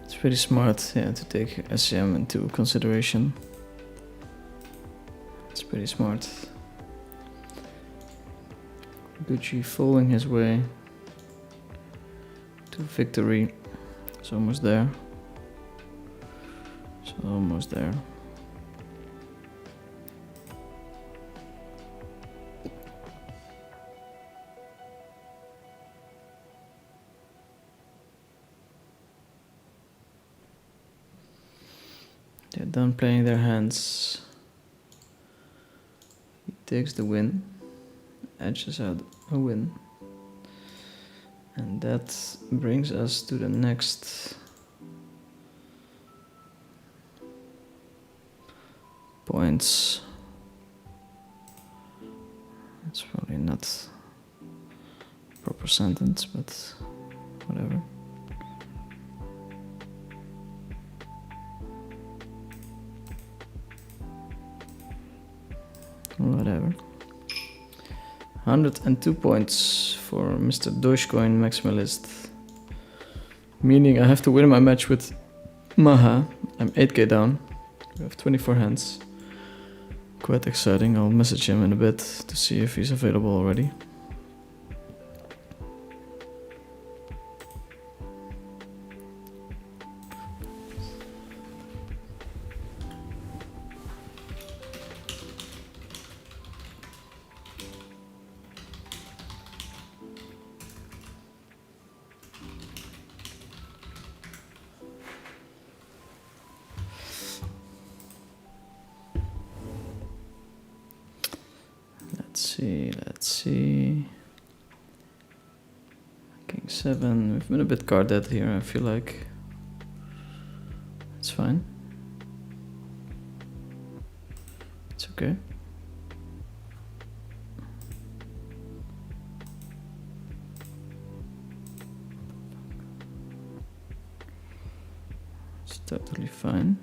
It's pretty smart, yeah, to take SCM into consideration. It's pretty smart. Gucci following his way to victory. It's almost there. It's almost there. They're done playing their hands. He takes the win, edges out a win. And that brings us to the next points. It's probably not a proper sentence, but whatever. Whatever. 102 points for Mr. Dogecoin Maximalist. Meaning I have to win my match with Maha. I'm 8k down. We have 24 hands. Quite exciting. I'll message him in a bit to see if he's available already. Let's see. King 7. We've been a bit card dead here, I feel like. It's fine. It's okay. It's totally fine.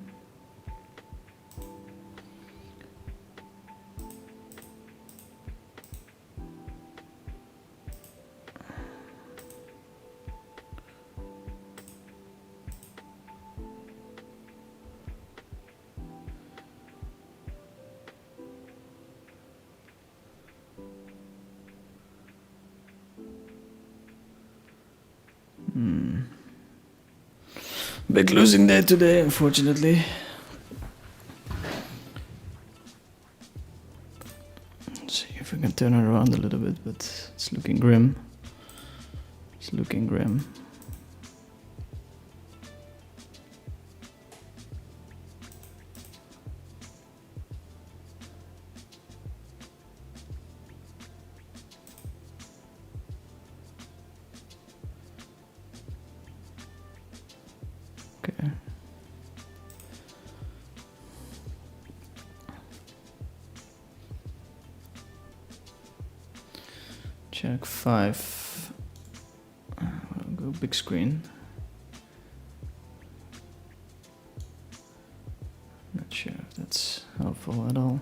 Big losing day today, unfortunately. Let's see if we can turn it around a little bit, but it's looking grim. It's looking grim. Okay. Check 5. I'll go big screen. Not sure if that's helpful at all.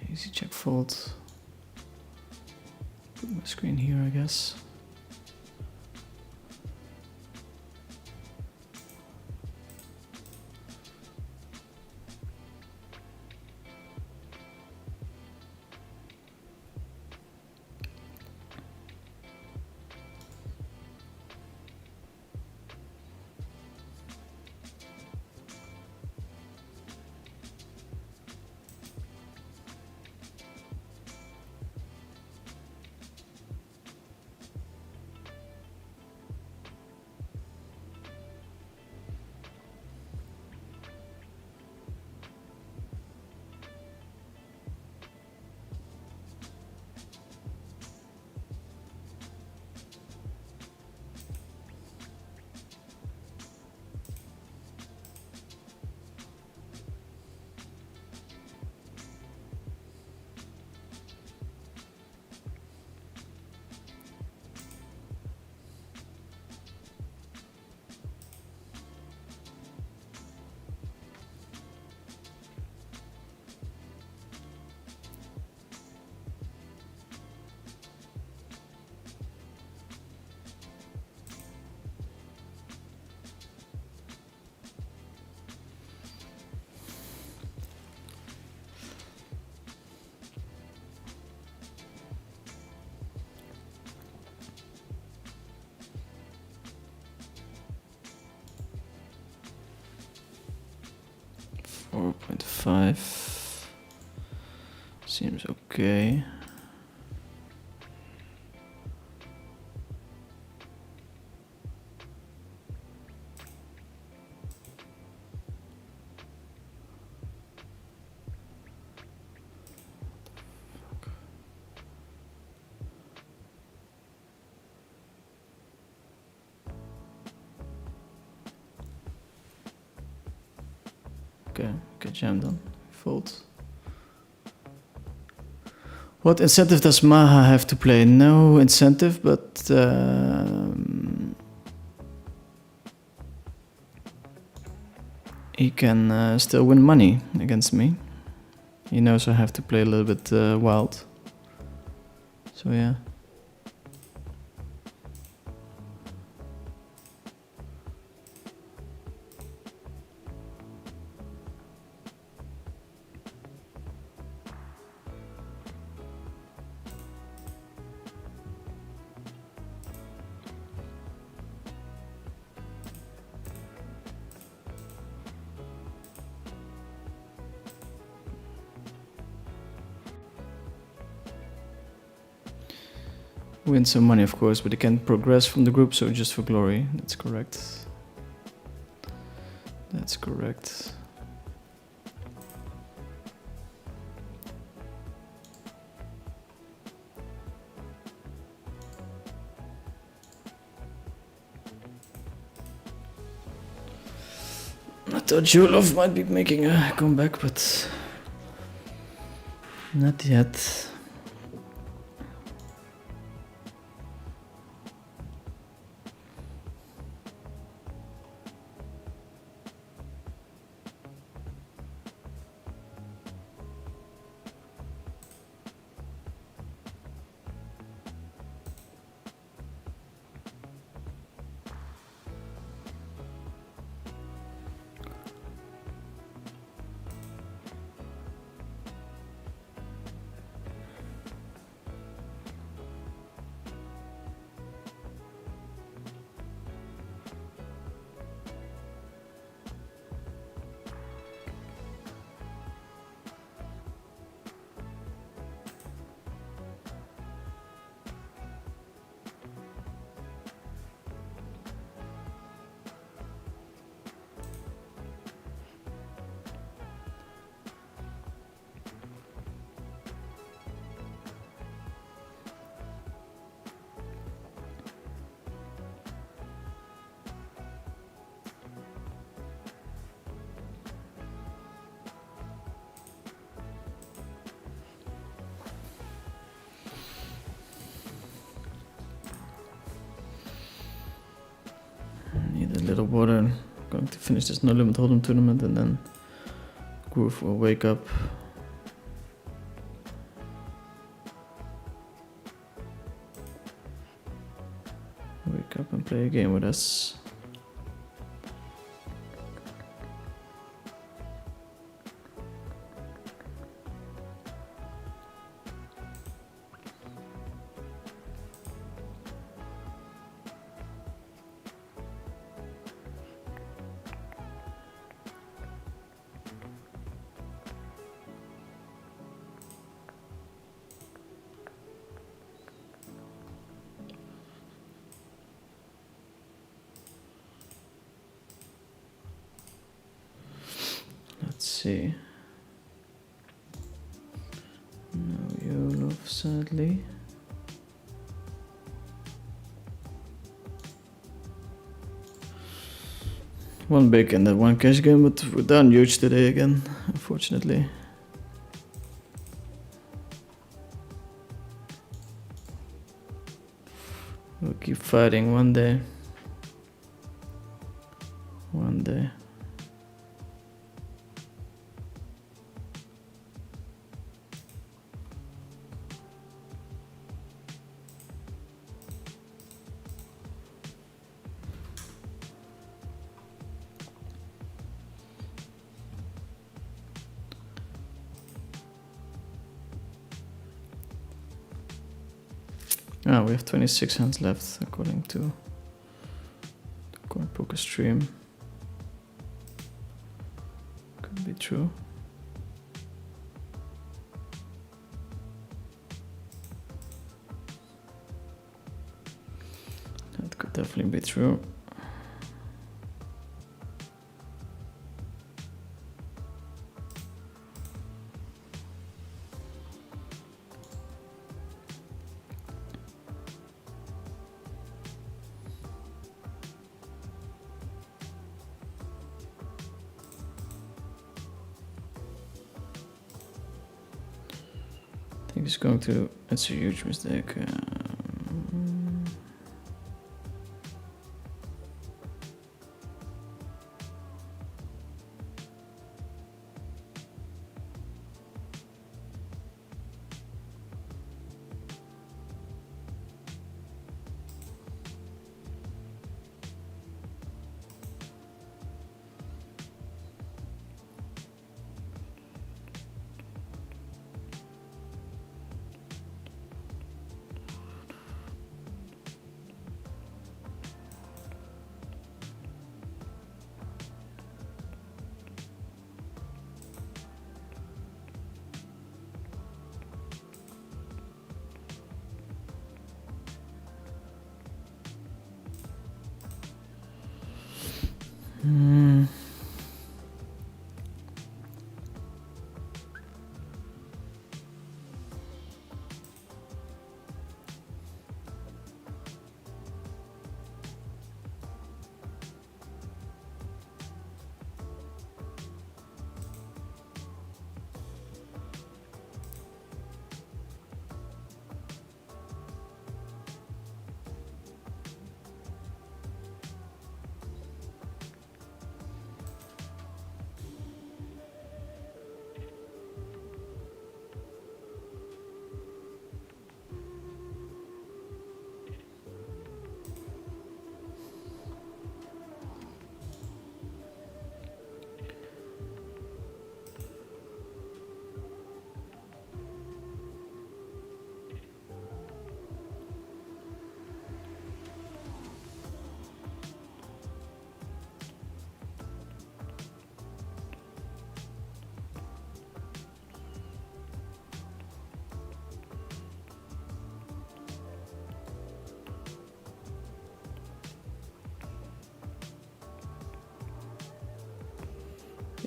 Easy check fold. Put my screen here, I guess. 4.5 seems okay. Okay, get jammed on. Fold. What incentive does Maha have to play? No incentive, but he can still win money against me. He knows I have to play a little bit wild. So yeah. Win some money, of course, but he can progress from the group, so just for glory. That's correct. That's correct. I thought Julov might be making a comeback, but not yet. Need a little water. I'm going to finish this no limit hold'em tournament and then Groove will wake up. Wake up and play a game with us. Let's see. No Yolov, sadly. One big and then one cash game, but we're down huge today again, unfortunately. We'll keep fighting one day. One day. Ah, we have 26 hands left according to the Coin Poker stream. Could be true. That could definitely be true. I think he's going to. That's a huge mistake.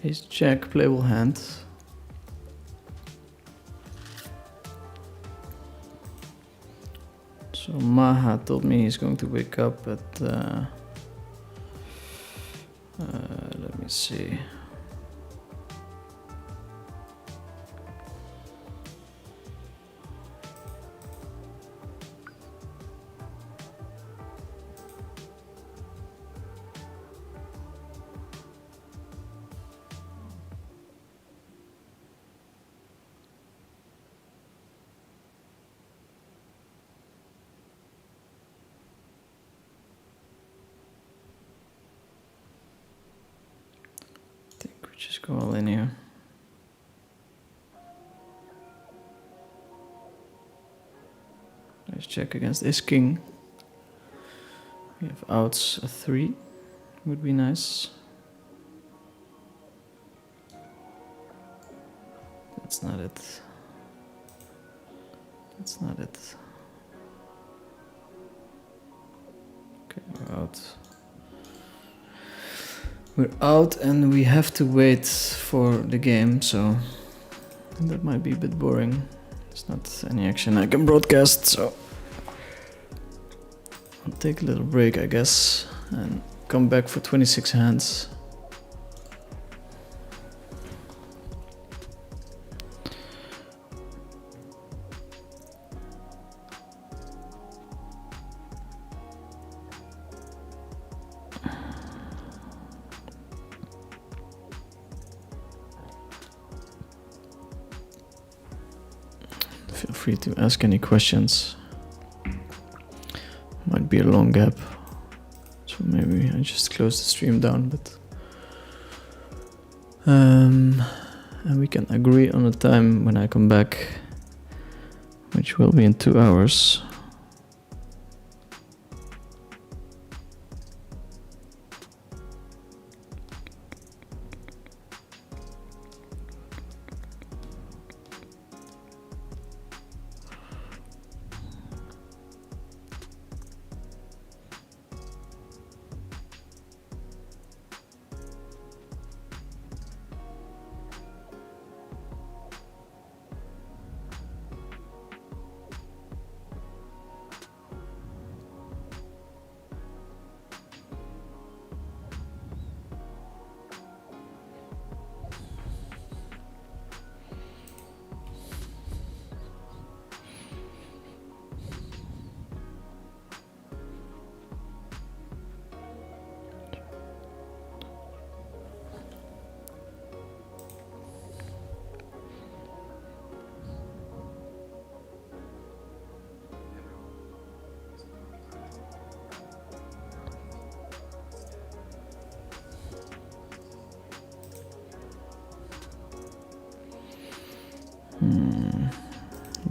Ace Jack, playable hand. So Maha told me he's going to wake up at. Let me see. Just go all in here. Let's check against this king. We have outs a 3. Would be nice. That's not it. That's not it. Okay, we're out. We're out and we have to wait for the game, so that might be a bit boring. There's not any action I can broadcast, so I'll take a little break, I guess, and come back for 26 hands. Feel free to ask any questions. Might be a long gap, so maybe I just close the stream down, but and we can agree on a time when I come back, which will be in 2 hours.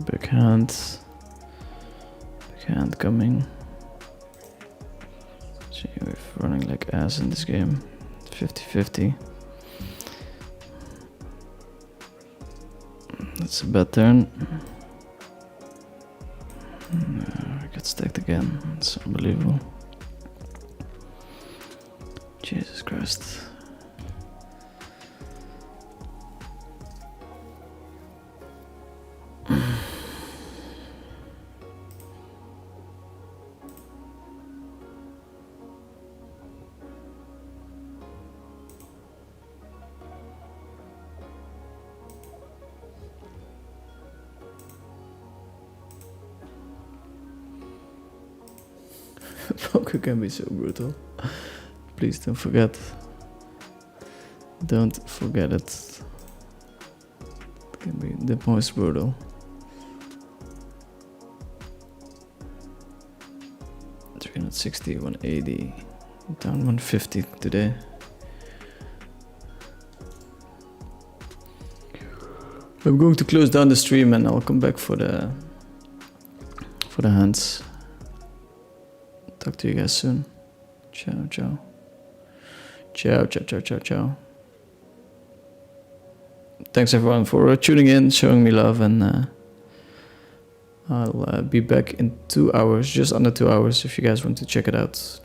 Big hand. Big hand coming. See, we're running like ass in this game. 50-50. That's a bad turn. We got stacked again. It's unbelievable. Jesus Christ. Poker can be so brutal. Please don't forget. Don't forget it. It can be the most brutal. $360, $180, down $150 today. I'm going to close down the stream and I'll come back for the hands. Talk to you guys soon. Ciao, ciao. Ciao, ciao, ciao, ciao, ciao. Thanks everyone for tuning in, showing me love, and I'll be back in 2 hours, just under 2 hours, if you guys want to check it out.